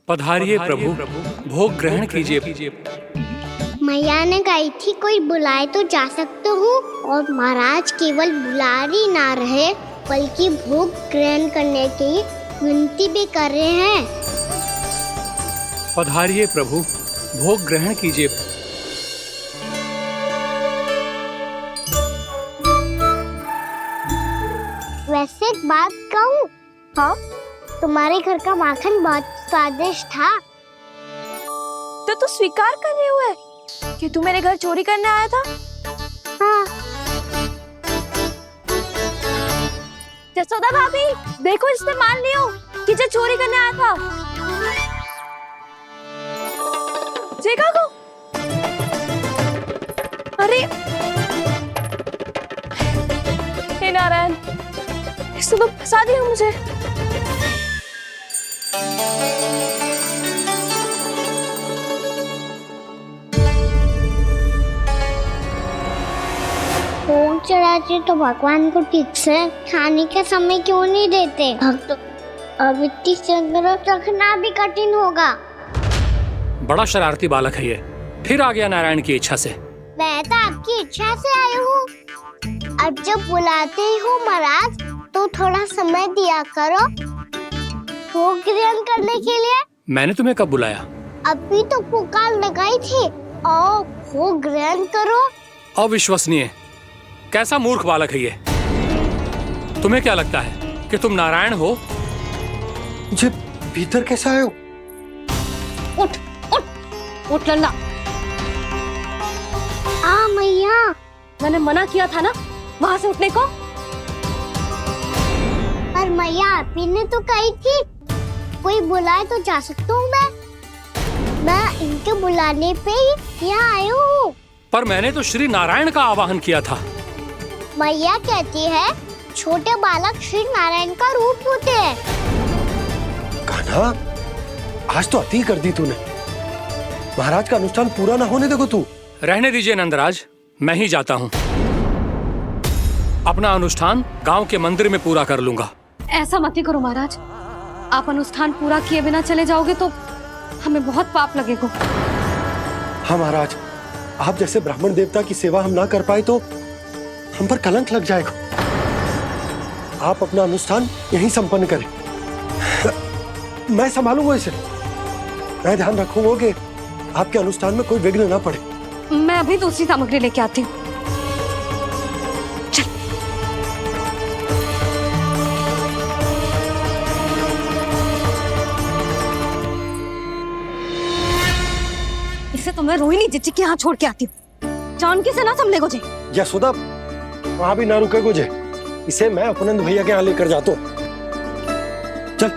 पधारिए प्रभु, भोग ग्रहण कीजिए। मैया ने कही थी कोई बुलाए तो जा सकते हूँ, और महाराज केवल बुला ही ना रहे बल्कि भोग ग्रहण करने की विनती भी कर रहे हैं। पधारिए प्रभु, भोग ग्रहण कीजिए। वैसे एक बात कहूँ? हाँ? तुम्हारे घर का माखन बहुत स्वादिष्ट था। तो तू स्वीकार कर रहे हुए कि तू मेरे घर चोरी करने आया था? हाँ। जसोदा भाभी, देखो इसने मान लियो कि जो चोरी करने आया था। देखा को? अरे हे नारायण, इसने तो फंसा दिया मुझे। चढ़ाते तो भगवान को ठीक से खाने का समय क्यों नहीं देते? अब तो अब इतनी संग्रह रखना भी कठिन होगा। बड़ा शरारती बालक है ये, फिर आ गया नारायण की इच्छा से। मैं तो आपकी इच्छा से आई हूँ। अब जब बुलाते ही हो महाराज तो थोड़ा समय दिया करो भोग ग्रहण करने के लिए। मैंने तुम्हें कब बुलाया? अभी तो पुकार लगाई थी और भोग ग्रहण करो। अविश्वसनीय, कैसा मूर्ख बालक है ये। तुम्हें क्या लगता है कि तुम नारायण हो? मुझे भीतर कैसे आए हो? उठ उठ उठ लल्ला। मैया, मैंने मना किया था ना वहां से उठने को। पर मैया आपी ने तो कही थी कोई बुलाए तो जा सकता हूँ मैं इनके बुलाने पे ही यहाँ आई हूँ। पर मैंने तो श्री नारायण का आवाहन किया था। मैया कहती है छोटे बालक श्री नारायण का रूप होते हैं। कान्हा, आज तो अति कर दी तूने। महाराज का अनुष्ठान पूरा ना होने देखो तू। रहने दीजिए नंदराज, मैं ही जाता हूँ। अपना अनुष्ठान गांव के मंदिर में पूरा कर लूंगा। ऐसा मत ही करो महाराज, आप अनुष्ठान पूरा किए बिना चले जाओगे तो हमें बहुत पाप लगेगा। हाँ महाराज, आप जैसे ब्राह्मण देवता की सेवा हम ना कर पाए तो हम पर कलंक लग जाएगा। आप अपना अनुष्ठान यहीं संपन्न करें, मैं संभालूंगा इसे। मैं ध्यान रखूंगा कि आपके अनुष्ठान में कोई विघ्न ना पड़े। मैं अभी दूसरी सामग्री लेके आती हूँ। इसे तो मैं रोहिणी जीजी के यहाँ छोड़ के आती हूँ। जानकी से ना संभले गुजे। यशोदा, वहां भी ना रुके गुजे। इसे मैं अपनंद भैया के यहाँ लेकर जाता हूँ। चल।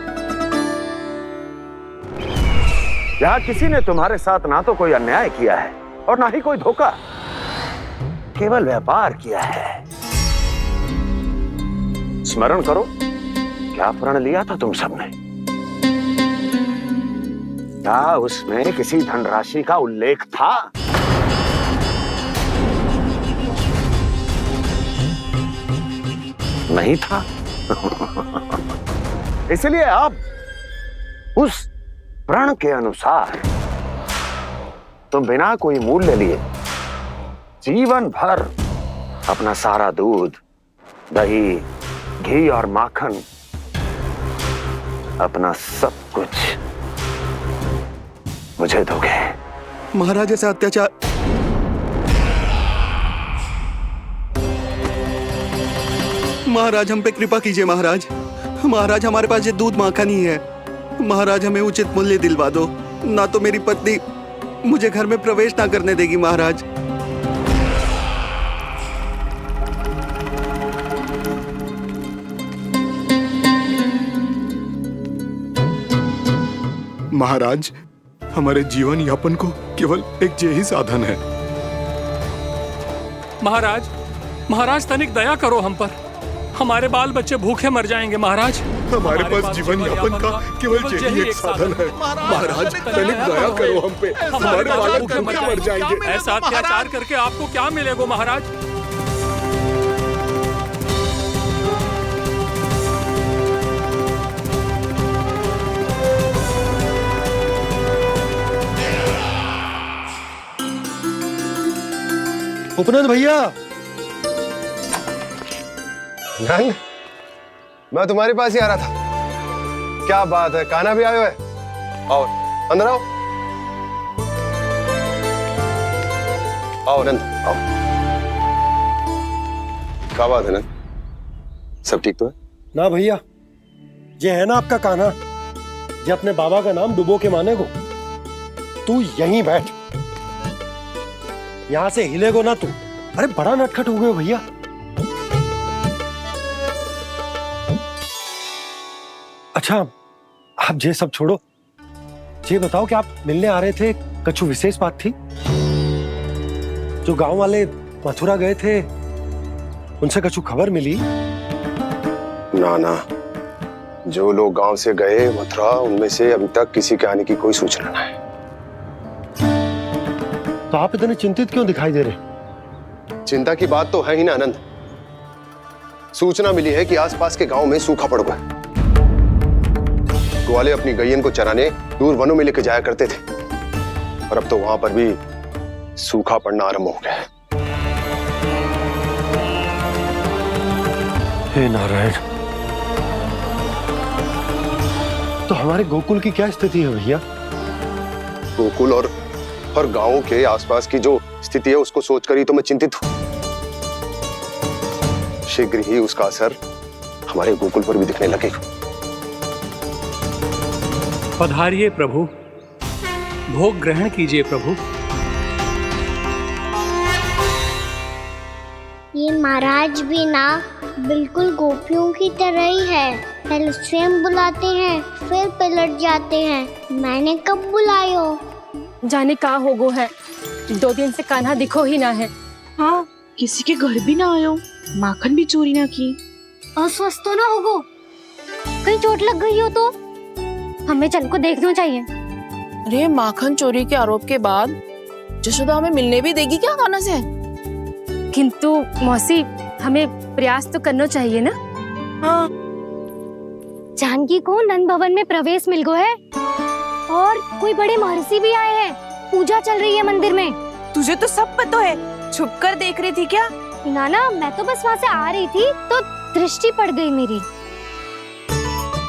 यहाँ किसी ने तुम्हारे साथ ना तो कोई अन्याय किया है और ना ही कोई धोखा, केवल व्यापार किया है। स्मरण करो क्या प्रण लिया था तुम सबने? क्या उसमें किसी धनराशि का उल्लेख था? नहीं था। इसलिए अब उस प्रण के अनुसार तुम बिना कोई मूल्य लिए जीवन भर अपना सारा दूध, दही, घी और माखन, अपना सब कुछ मुझे दोगे। महाराज ऐसा अत्याचार। महाराज हम पे कृपा कीजिए। महाराज, महाराज हमारे पास ये दूध माखन ही है। महाराज हमें उचित मूल्य दिलवा दो, ना तो मेरी पत्नी मुझे घर में प्रवेश ना करने देगी। महाराज महाराज, हमारे जीवन यापन को केवल एक यही साधन है। महाराज, महाराज तनिक दया करो हम पर। हमारे बाल बच्चे भूखे मर जाएंगे महाराज। हमारे पास जीवन यापन का केवल यही एक साधन है। महाराज तनिक दया करो हम पे, हमारे बालक भूखे मर जाएंगे। ऐसा अत्याचार करके आपको क्या मिलेगा महाराज? उपनंद भैया। नंद, मैं तुम्हारे पास ही आ रहा था। क्या बात है, कान्हा भी आयो है? आओ अंदर आओ। आओ नंद आओ। क्या बात है नंद, सब ठीक तो है? ना भैया, ये है ना आपका कान्हा, ये अपने बाबा का नाम डुबो के माने को। तू यहीं बैठ, यहां से हिलेगो ना तू। अरे बड़ा नटखट हो गए भैया। अच्छा, आप ये सब छोड़ो, ये बताओ कि आप मिलने आ रहे थे, कछु विशेष बात थी? जो गांव वाले मथुरा गए थे, उनसे कछु खबर मिली? ना ना, जो लोग गांव से गए मथुरा, उनमें से अभी तक किसी के आने की कोई सूचना नहीं। तो आप इतने चिंतित क्यों दिखाई दे रहे? चिंता की बात तो है ही ना आनंद। सूचना मिली है कि आसपास के गांव में सूखा पड़ गया है। ग्वाले अपनी गैयन को चराने दूर वनों में लेके जाया करते थे, और अब तो वहां पर भी सूखा पड़ना आरंभ हो गया है। हे नारायण, तो हमारे गोकुल की क्या स्थिति है भैया? गोकुल और गांवों के आसपास की जो स्थिति है उसको सोचकर ही तो मैं चिंतित हूं। शीघ्र ही उसका असर हमारे गोकुल पर भी दिखने लगेगा। पधारिए प्रभु, भोग ग्रहण कीजिए प्रभु। ये महाराज भी ना बिल्कुल गोपियों की तरह ही है। पहले स्वयं बुलाते हैं, फिर पलट जाते हैं। मैंने कब बुलाए हो? जाने का होगो है, 2 दिन से कान्हा दिखो ही ना है। हाँ, किसी के घर भी ना आयो, माखन भी चोरी ना की। अस्वस्थ तो ना होगो? कहीं चोट लग गई हो तो हमें चल को देखना चाहिए। अरे माखन चोरी के आरोप के बाद जशोदा हमें मिलने भी देगी क्या कान्हा से? किंतु मौसी, हमें प्रयास तो करना चाहिए ना। हाँ, जानकी को नंद भवन में प्रवेश मिल गया है और कोई बड़े महर्षि भी आए हैं। पूजा चल रही है मंदिर में। तुझे तो सब पता है, छुप कर देख रही थी क्या? ना, मैं तो बस वहाँ से आ रही थी तो दृष्टि पड़ गई मेरी।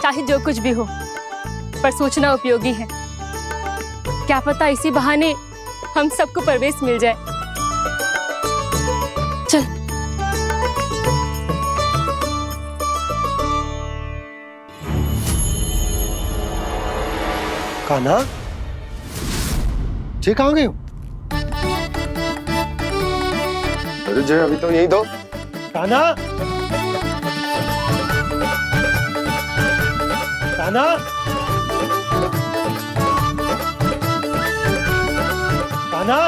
चाहे जो कुछ भी हो, पर सूचना उपयोगी है। क्या पता इसी बहाने हम सबको प्रवेश मिल जाए। चल। कान्हा, जी कहाँ गए हो? अरे जय, अभी तो यहीं दो। कान्हा, कान्हा, कान्हा।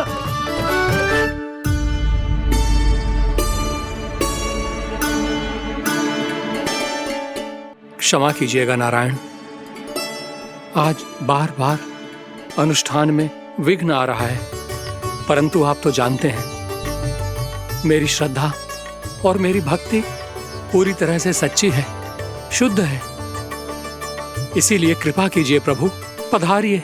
क्षमा कीजिएगा नारायण, आज बार बार अनुष्ठान में विघ्न आ रहा है, परंतु आप तो जानते हैं मेरी श्रद्धा और मेरी भक्ति पूरी तरह से सच्ची है, शुद्ध है। इसीलिए कृपा कीजिए प्रभु, पधारिए।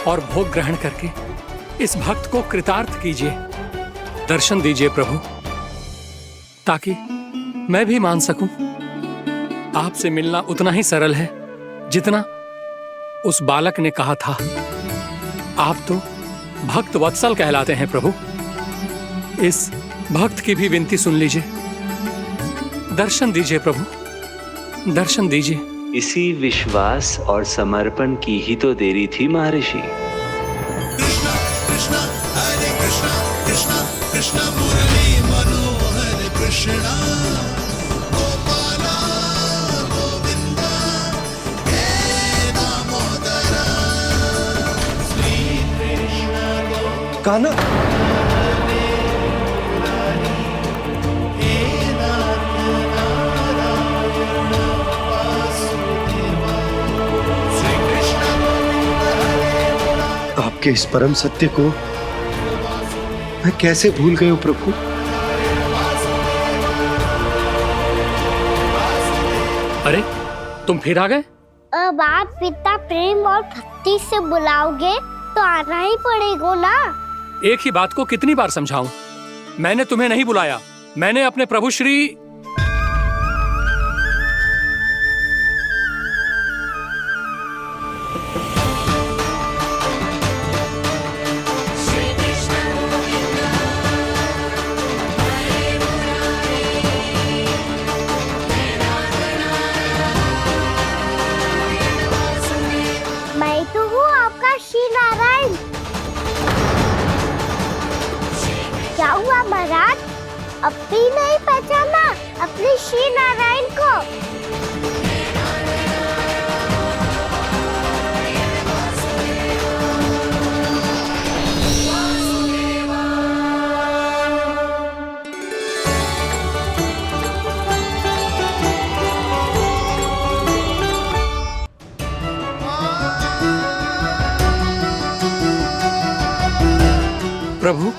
और भोग ग्रहण करके इस भक्त को कृतार्थ कीजिए। दर्शन दीजिए प्रभु, ताकि मैं भी मान सकूं। आपसे मिलना उतना ही सरल है जितना उस बालक ने कहा था। आप तो भक्त वत्सल कहलाते हैं प्रभु। इस भक्त की भी विनती सुन लीजिए। दर्शन दीजिए प्रभु, दर्शन दीजिए। इसी विश्वास और समर्पण की ही तो देरी थी महर्षि। कृष्णा कृष्णा हरे कृष्णा, कृष्णा कृष्णा मुरली मनोहर कृष्णा, गोपाला गोविंदा हे दामोदरा, श्री कृष्ण कान्हा, आपके इस परम सत्य को मैं कैसे भूल गया हूं प्रभु? अरे तुम फिर आ गए? अब आप पिता प्रेम और भक्ति से बुलाओगे तो आना ही पड़ेगा ना। एक ही बात को कितनी बार समझाऊं? मैंने तुम्हें नहीं बुलाया, मैंने अपने प्रभु श्री मैं तो हूँ आपका श्री नारायण। क्या हुआ महाराज, अब भी नहीं पहचाना अपने श्री नारायण को? प्रभु,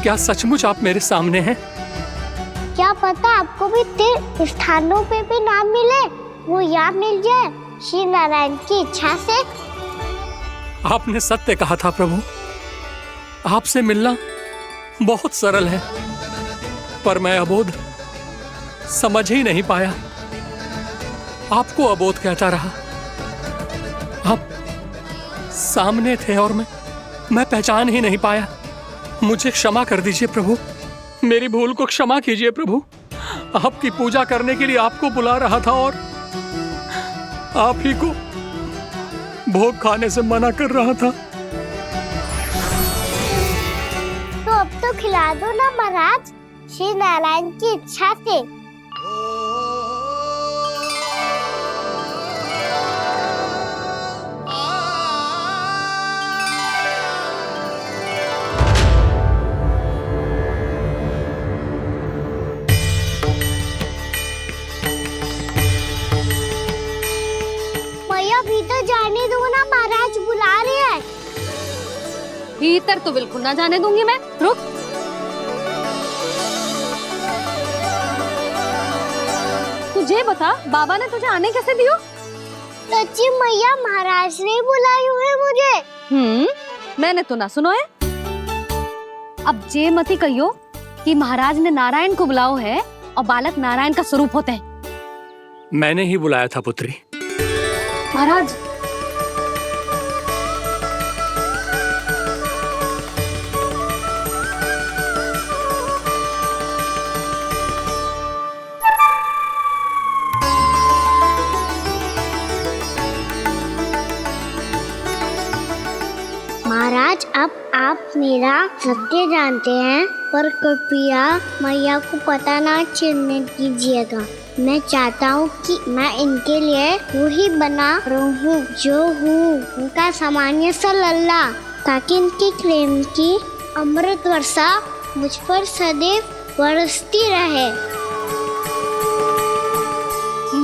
क्या सचमुच आप मेरे सामने हैं? क्या पता आपको भी तीर्थ स्थानों पे भी नाम मिले, वो यहाँ मिल जाए श्री नारायण की इच्छा से। आपने सत्य कहा था प्रभु, आपसे मिलना बहुत सरल है, पर मैं अबोध समझ ही नहीं पाया। आपको अबोध कहता रहा। आप सामने थे और मैं पहचान ही नहीं पाया। मुझे क्षमा कर दीजिए प्रभु, मेरी भूल को क्षमा कीजिए प्रभु। आपकी पूजा करने के लिए आपको बुला रहा था और आप ही को भोग खाने से मना कर रहा था। तो अब तो खिला दो ना महाराज, श्री नारायण की इच्छा से। भीतर जाने दो ना, महाराज बुला रहे हैं। भीतर तो बिल्कुल ना जाने दूंगी मैं। रुक। तुझे बता, बाबा ने तुझे आने कैसे दियो? सच्ची मैया, महाराज ने बुलाई हुई मुझे। मैंने तो ना सुनो है। अब जे मती कहियो कि महाराज ने नारायण को बुलाओ है और बालक नारायण का स्वरूप होते हैं। मैंने ही बुलाया था पुत्री। महाराज, महाराज, अब आप मेरा सत्य जानते हैं, पर कृपया मैया को पता ना चलने दीजिएगा। मैं चाहता हूँ कि मैं इनके लिए वही बना रहूँ जो हूँ, उनका सामान्य सा लल्ला, ताकि इनके प्रेम की अमृत वर्षा मुझ पर सदैव बरसती रहे।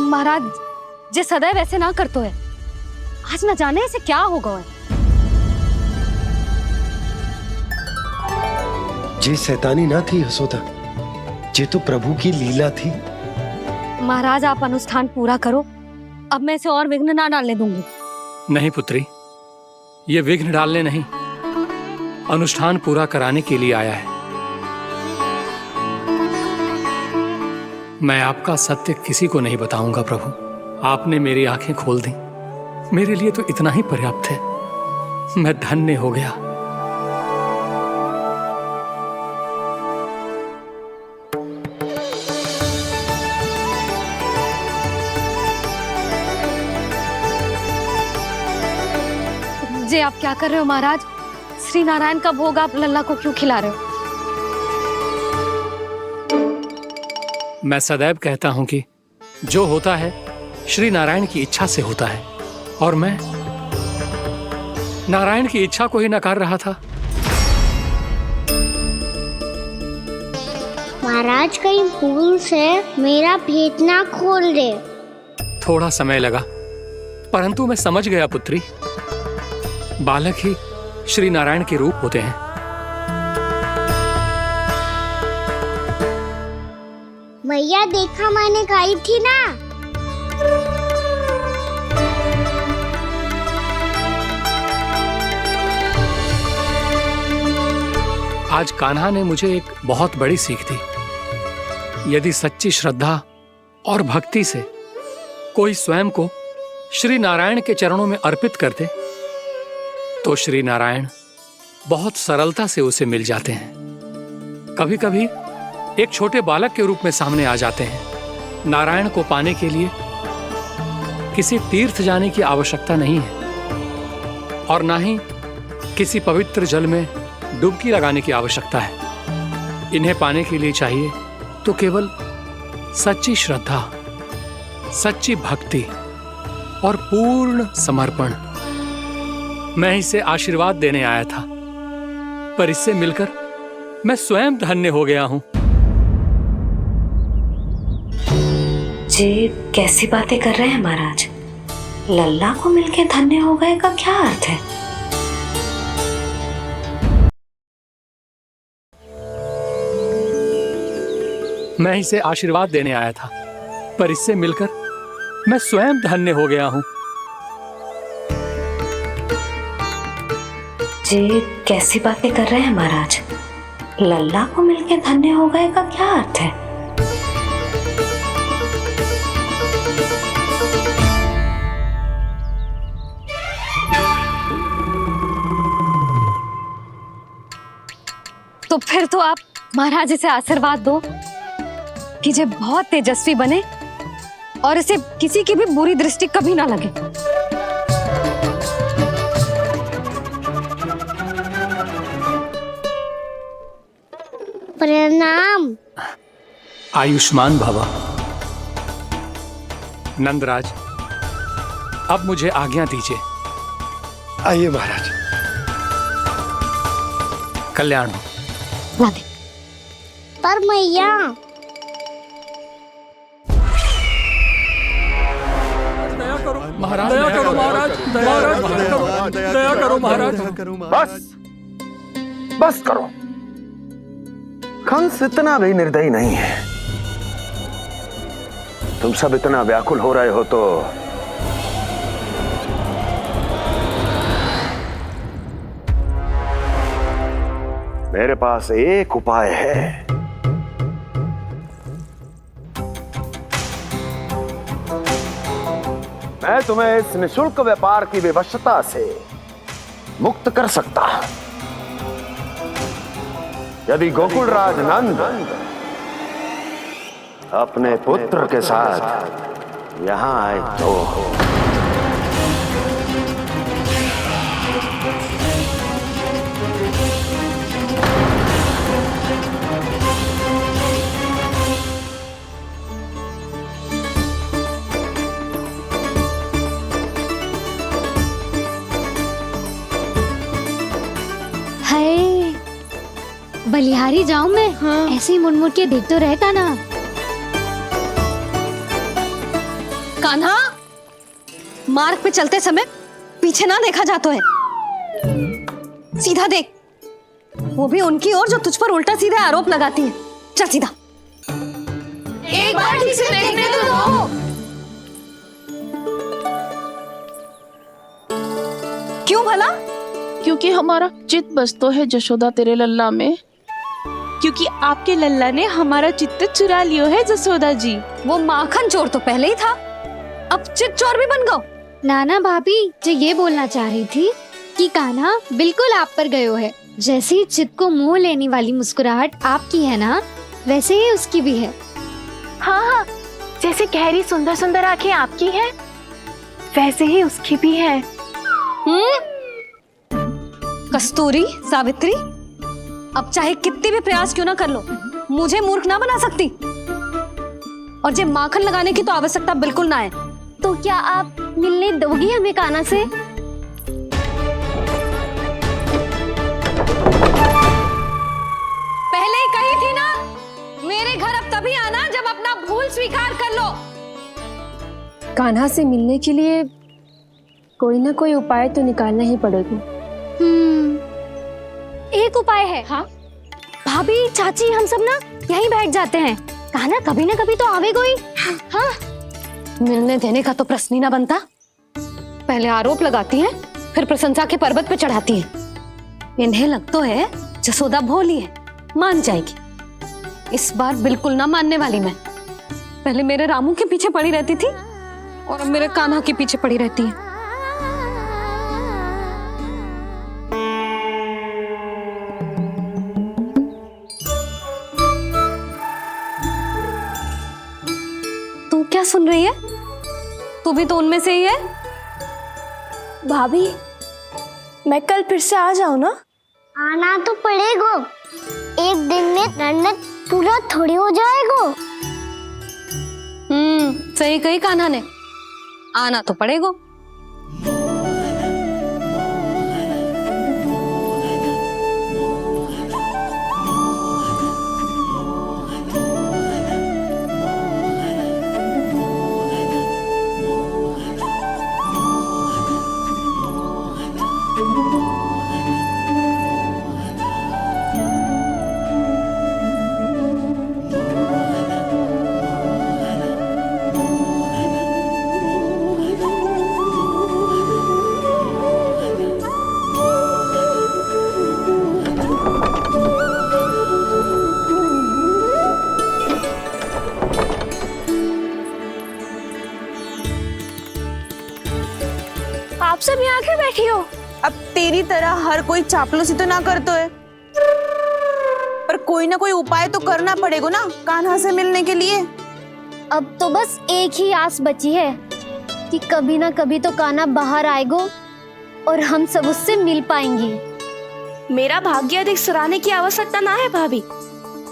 महाराज, जे सदैव ऐसे ना करतो है, आज न जाने इसे क्या होगा है। जे शैतानी ना थी यशोदा, जे तो प्रभु की लीला थी। महाराज, आप अनुष्ठान पूरा करो, अब मैं इसे और विघ्न ना डालने दूंगी। नहीं पुत्री, ये विघ्न डालने नहीं, अनुष्ठान पूरा कराने के लिए आया है। मैं आपका सत्य किसी को नहीं बताऊंगा प्रभु। आपने मेरी आंखें खोल दी, मेरे लिए तो इतना ही पर्याप्त है। मैं धन्य हो गया। जे आप क्या कर रहे हो महाराज? श्री नारायण का भोग आप लल्ला को क्यों खिला रहे हो? मैं सदैव कहता हूं कि जो होता है श्री नारायण की इच्छा से होता है, और मैं नारायण की इच्छा को ही नकार रहा था। महाराज, कहीं भूल से मेरा भेद ना खोल दे। थोड़ा समय लगा, परंतु मैं समझ गया पुत्री। बालक ही श्री नारायण के रूप होते हैं। मैया, देखा मैंने खाई थी ना। आज कान्हा ने मुझे एक बहुत बड़ी सीख दी। यदि सच्ची श्रद्धा और भक्ति से कोई स्वयं को श्री नारायण के चरणों में अर्पित कर दे, तो श्री नारायण बहुत सरलता से उसे मिल जाते हैं। कभी कभी एक छोटे बालक के रूप में सामने आ जाते हैं। नारायण को पाने के लिए किसी तीर्थ जाने की आवश्यकता नहीं है, और ना ही किसी पवित्र जल में डुबकी लगाने की आवश्यकता है। इन्हें पाने के लिए चाहिए तो केवल सच्ची श्रद्धा, सच्ची भक्ति और पूर्ण समर्पण। मैं इसे आशीर्वाद देने आया था, पर इससे मिलकर मैं स्वयं धन्य हो गया हूं। जे कैसी बातें कर रहे हैं महाराज? लल्ला को मिलके धन्य हो गए का क्या अर्थ है? मैं इसे आशीर्वाद देने आया था, पर इससे मिलकर मैं स्वयं धन्य हो गया हूँ। ये कैसी बातें कर रहे हैं महाराज? लल्ला को मिलके धन्य हो गए का क्या अर्थ है? तो फिर तो आप महाराज इसे आशीर्वाद दो कि ये बहुत तेजस्वी बने और इसे किसी की भी बुरी दृष्टि कभी ना लगे। प्रणाम। आयुष्मान भव। नंदराज, अब मुझे आज्ञा दीजिए। आइए महाराज। कल्याण हो। पर मैया महाराज, दया करो महाराज, दया करो महाराज। बस करो। कंस इतना भी निर्दयी नहीं है। तुम सब इतना व्याकुल हो रहे हो तो मेरे पास एक उपाय है। मैं तुम्हें इस निशुल्क व्यापार की विवशता से मुक्त कर सकता हूं। यदि गोकुलराज नंद अपने पुत्र के साथ यहां आए तो बलिहारी जाऊं मैं? हाँ। ऐसे ही मुड़ के देख तो रहता ना। कान्हा, मार्ग पे चलते समय पीछे ना देखा जाता है, सीधा देख। वो भी उनकी ओर जो तुझ पर उल्टा सीधा आरोप लगाती है। चल सीधा। एक बार ठीक से देखने तो दो। क्यों भला? क्योंकि हमारा चित्त बसतो है जशोदा तेरे लल्ला में। क्योंकि आपके लल्ला ने हमारा चित्त चुरा लियो है जसोदा जी। वो माखन चोर तो पहले ही था, अब चित्त चोर भी बन गो। नाना भाभी जो ये बोलना चाह रही थी कि कान्हा बिल्कुल आप पर गयो है। जैसे ही चित्त को मोह लेने वाली मुस्कुराहट आपकी है ना, वैसे ही उसकी भी है। हाँ हाँ, जैसे गहरी सुंदर सुंदर आंखें आपकी हैं, वैसे ही उसकी भी है। कस्तूरी, सावित्री, अब चाहे कितने भी प्रयास क्यों ना कर लो, मुझे मूर्ख ना बना सकती। और जे माखन लगाने की तो आवश्यकता बिल्कुल ना है। तो क्या आप मिलने दोगी हमें कान्हा से? पहले ही कही थी ना, मेरे घर अब तभी आना जब अपना भूल स्वीकार कर लो। कान्हा से मिलने के लिए कोई ना कोई उपाय तो निकालना ही पड़ेगा। एक उपाय है। हाँ? भाभी, चाची, हम सब ना यहीं बैठ जाते हैं। कान्हा कभी ना कभी तो आवेगा ही। हाँ? मिलने देने का तो प्रश्न ही ना बनता। पहले आरोप लगाती हैं, फिर प्रशंसा के पर्वत पे चढ़ाती हैं। इन्हें लगता है जसोदा भोली है, मान जाएगी। इस बार बिल्कुल ना मानने वाली मैं। पहले मेरे रामू के पीछे पड़ी रहती थी और अब मेरे कान्हा के पीछे पड़ी रहती है। तू क्या सुन रही है? तू भी तो उनमें से ही है। भाभी, मैं कल फिर से आ जाऊं ना? आना तो पड़ेगा। एक दिन में रन्नत पूरा थोड़ी हो जाएगा। सही कही कान्हा ने, आना तो पड़ेगा। आके बैठी हो? अब तेरी तरह हर कोई चापलूसी तो ना करतो है, पर कोई ना कोई उपाय तो करना पड़ेगा ना कान्हा से मिलने के लिए। अब तो बस एक ही आस बची है कि कभी ना कभी तो कान्हा बाहर आएगो और हम सब उससे मिल पाएंगे। मेरा भाग्य अधिक सराहने की आवश्यकता ना है भाभी।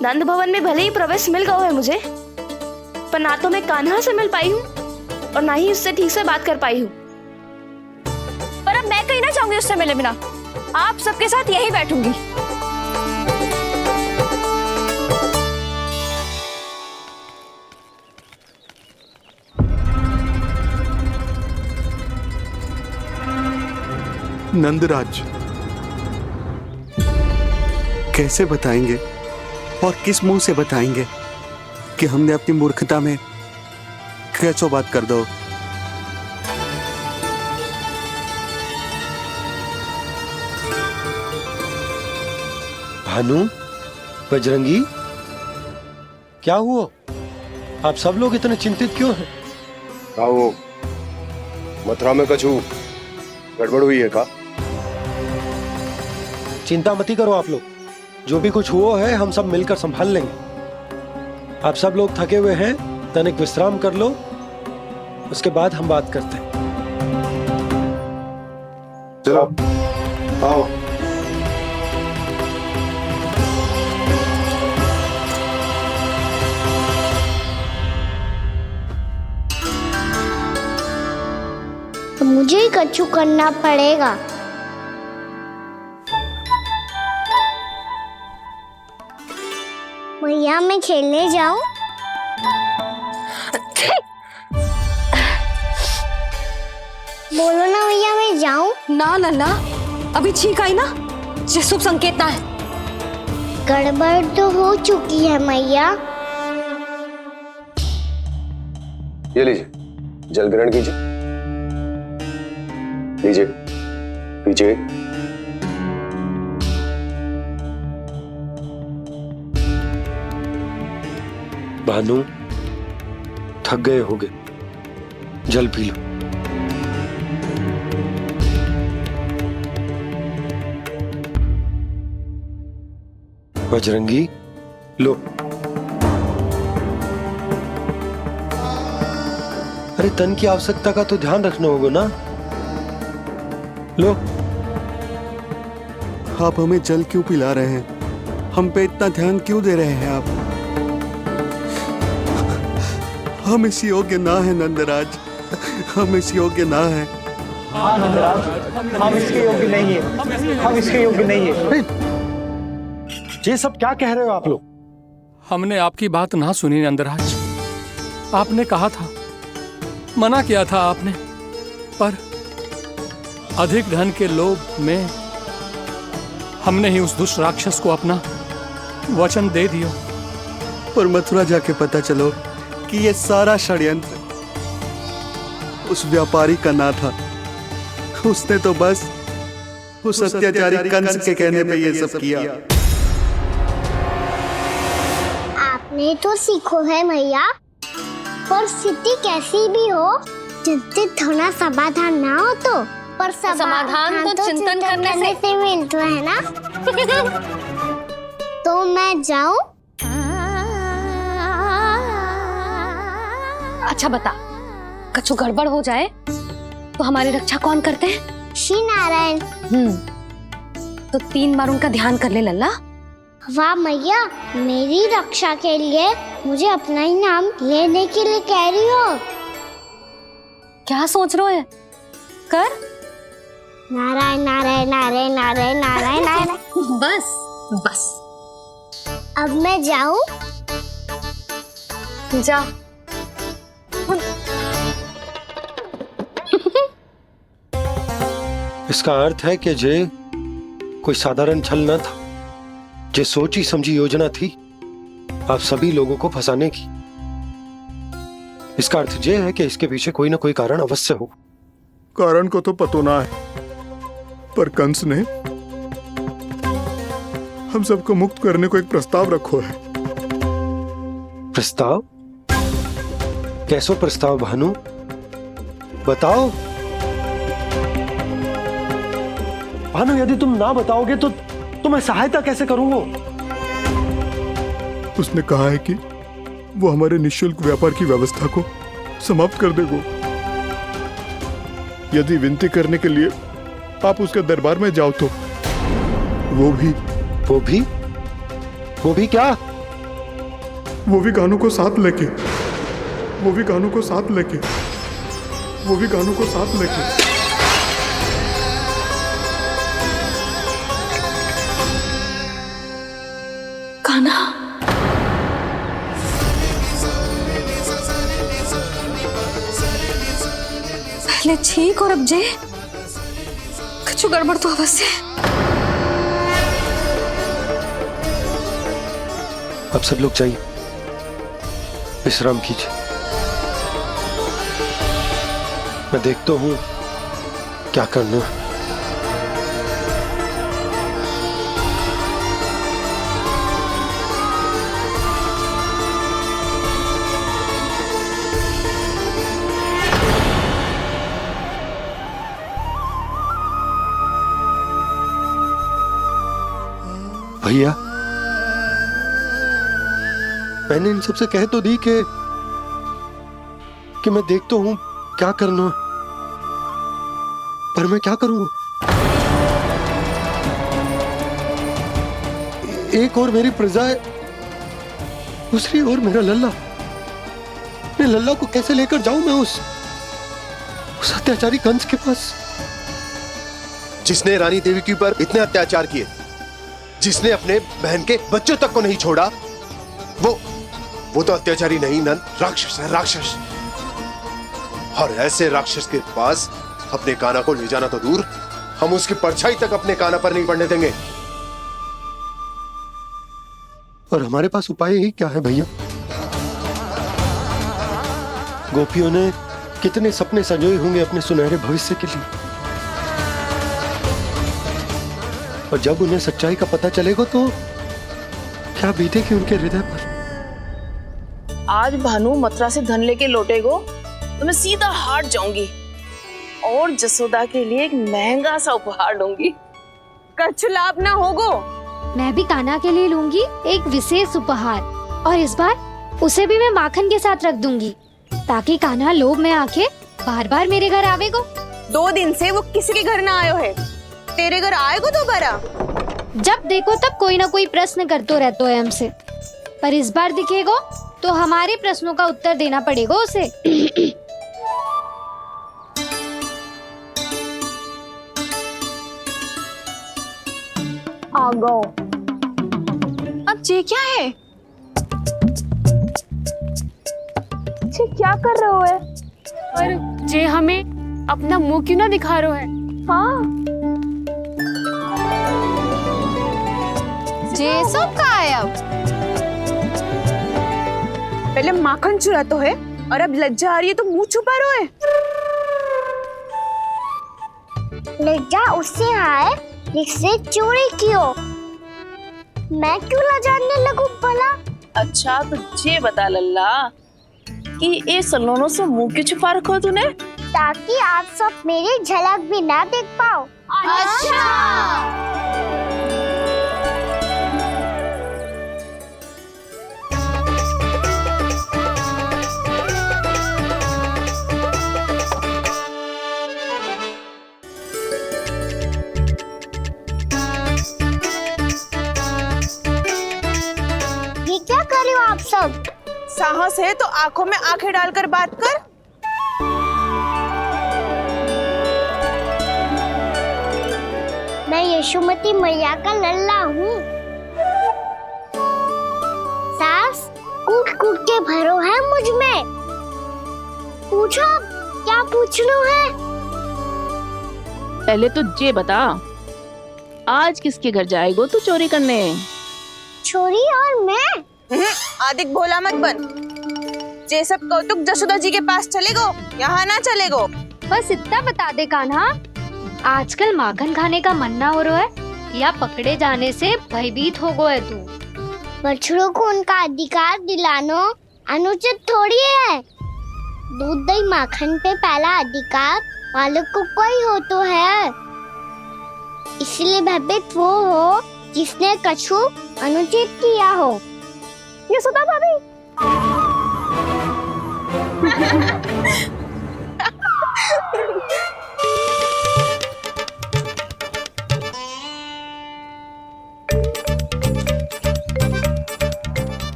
नंद भवन में भले ही प्रवेश मिल गया है मुझे, पर ना तो मैं कान्हा से मिल पाई हूँ और ना ही उससे ठीक से बात कर पाई हूँ। पर अब मैं कहीं ना चाहूंगी उससे मिले बिना। आप सबके साथ यही बैठूंगी। नंदराज, कैसे बताएंगे और किस मुंह से बताएंगे कि हमने अपनी मूर्खता में कैसो बात कर दो। भानु, बजरंगी, क्या हुआ? आप सब लोग इतने चिंतित क्यों हैं? आओ, मथुरा में कछु गड़बड़ हुई है का? चिंता मत करो आप लोग, जो भी कुछ हुआ है हम सब मिलकर संभाल लेंगे। आप सब लोग थके हुए हैं, तनिक विश्राम कर लो, उसके बाद हम बात करते हैं। चलो, आओ। तो मुझे ही कछु करना पड़ेगा। भैया मैं खेलने जाऊं? बोलो ना भैया मैं जाऊं? ना लल्ला, अभी छींक आई ना, ये शुभ संकेत ना है। गड़बड़ तो हो चुकी है मैया। ये लीजिए, जल ग्रहण कीजिए। लीजिए, पीछे। भानु, थक गए होगे, जल पी लो। बजरंगी, लो। अरे तन की आवश्यकता का तो ध्यान रखना होगा ना, लो। आप हमें जल क्यों पिला रहे हैं? हम पे इतना ध्यान क्यों दे रहे हैं आप? हम इस योग्य ना है नंदराज, हम इस योग्य ना है। हाँ नंदराज, हम इसके योग्य नहीं है, हम इसके योग्य नहीं है। ये सब क्या कह रहे हो आप लोग? हमने आपकी बात ना सुनी नंदराज। आपने कहा था, मना किया था आपने, पर अधिक धन के लोभ में हमने ही उस दुष्ट राक्षस को अपना वचन दे दिया। पर मथुरा जाके पता चलो कि ये सारा षड्यंत्र उस व्यापारी का ना था। उसने तो बस उस अत्याचारी कंस के कहने पे ये सब किया। आपने तो सीखो है भैया, पर स्थिति कैसी भी हो, चिंतित होना समाधान ना हो तो, पर समाधान तो चिंतन करने से मिलता है ना। तो मैं जाऊं? अच्छा बता, कछु गड़बड़ हो जाए तो हमारी रक्षा कौन करते हैं? श्री नारायण। तो 3 बार उनका ध्यान कर ले लल्ला। वाह मैया, मेरी रक्षा के लिए मुझे अपना ही नाम लेने के लिए कह रही हो? क्या सोच रहे हो? कर। नारायण नारायण नारायण नारायण नारायण नारायण। बस बस। अब मैं जाऊं? जा। इसका अर्थ है कि जे कोई साधारण छल न था, जे सोची समझी योजना थी आप सभी लोगों को फंसाने की। इसका अर्थ ये है कि इसके पीछे कोई ना कोई कारण अवश्य हो। कारण को तो पतो ना है, पर कंस ने हम सबको मुक्त करने को एक प्रस्ताव रखो है। प्रस्ताव? कैसो प्रस्ताव भानु, बताओ। भानु, यदि तुम ना बताओगे तो मैं सहायता कैसे करूंगा? उसने कहा है कि वो हमारे निःशुल्क व्यापार की व्यवस्था को समाप्त कर देगा। यदि विनती करने के लिए आप उसके दरबार में जाओ तो वो भी क्या? वो भी कानों को साथ लेके कान्हा, पहले ठीक और अब जे कुछ गड़बड़ तो अवश्य है। अब सब लोग जाइए, विश्राम कीजिए। मैं देखता हूं क्या करना है। भैया, मैंने इन सबसे कह तो दी कि मैं देखता हूं क्या करना, पर मैं क्या करूंगा? एक और मेरी प्रजा है, दूसरी ओर मेरा लल्ला। मैं लल्ला को कैसे लेकर जाऊं मैं उस अत्याचारी कंस के पास, जिसने रानी देवी के ऊपर इतने अत्याचार किए, जिसने अपने बहन के बच्चों तक को नहीं छोड़ा, वो तो अत्याचारी नहीं नंद, राक्षस है, राक्षस। और ऐसे राक्षस के पास अपने कान्हा को ले जाना तो दूर, हम उसकी परछाई तक अपने कान्हा पर नहीं पड़ने देंगे। और हमारे पास उपाय ही क्या है भैया? गोपियों ने कितने सपने संजोए होंगे अपने सुनहरे भविष्य के लिए, और जब उन्हें सच्चाई का पता चलेगा तो क्या बीतेगी उनके हृदय पर? आज भानु मथुरा से धन लेके लौटेगो तो मैं सीधा हाट जाऊंगी और जसोदा के लिए एक महंगा सा उपहार लूंगी। कछु लाभ ना होगो। मैं भी कान्हा के लिए लूंगी एक विशेष उपहार, और इस बार उसे भी मैं माखन के साथ रख दूंगी, ताकि कान्हा लोभ में आके बार बार मेरे घर आवेगो। 2 दिन से वो किसी के घर ना आयो है, तेरे घर आएगो दोबारा? जब देखो तब कोई ना कोई प्रश्न करते रहते है हमसे, पर इस बार दिखेगो तो हमारे प्रश्नों का उत्तर देना पड़ेगा उसे। आ गो। अब ये क्या है? ये क्या कर रहे हो है? पर जे हमें अपना मुंह क्यों ना दिखा रहे है? हाँ, जे सब का है अब? पहले माखन चुरा तो है, और अब लज्जा आ रही है तो मुंह छुपा रहे है। लज्जा उससे है जिससे चोरी की हो। मैं क्यों लजाने लगूं भला? अच्छा तो ये बता लल्ला कि ये सलोनों से मुंह क्यों छुपा रखो तूने? ताकि आप सब मेरी झलक भी ना देख पाओ। अच्छा। ये क्या कर रहे हो आप सब? साहस है तो आंखों में आंखें डालकर बात कर। मैं यशोमती मैया का लल्ला हूँ। सास कूट कूट के भरो है मुझ में। पूछो क्या पूछना है? पहले तो ये बता, आज किसके घर जाएगो तू चोरी करने? छोरी और मैं? आदिक भोला मत बन। ये सब कौतुक जसोदा जी के पास चलेगो, यहाँ ना चलेगो। बस इतना बता दे कान्हा, आजकल माखन खाने का मन ना हो रहा है या पकड़े जाने से भयभीत हो गए तू? बछड़ों को उनका अधिकार दिलाना अनुचित थोड़ी है। दूध दही माखन पे पहला अधिकार मालिक को कोई हो तो है। इसलिए भयभीत वो हो जिसने कछु अनुचित किया हो। ये सुधा भाभी।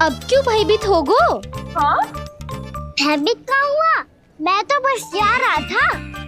अब क्यों भयभीत हो गो? हाँ? भयभीत क्या हुआ? मैं तो बस जा रहा था।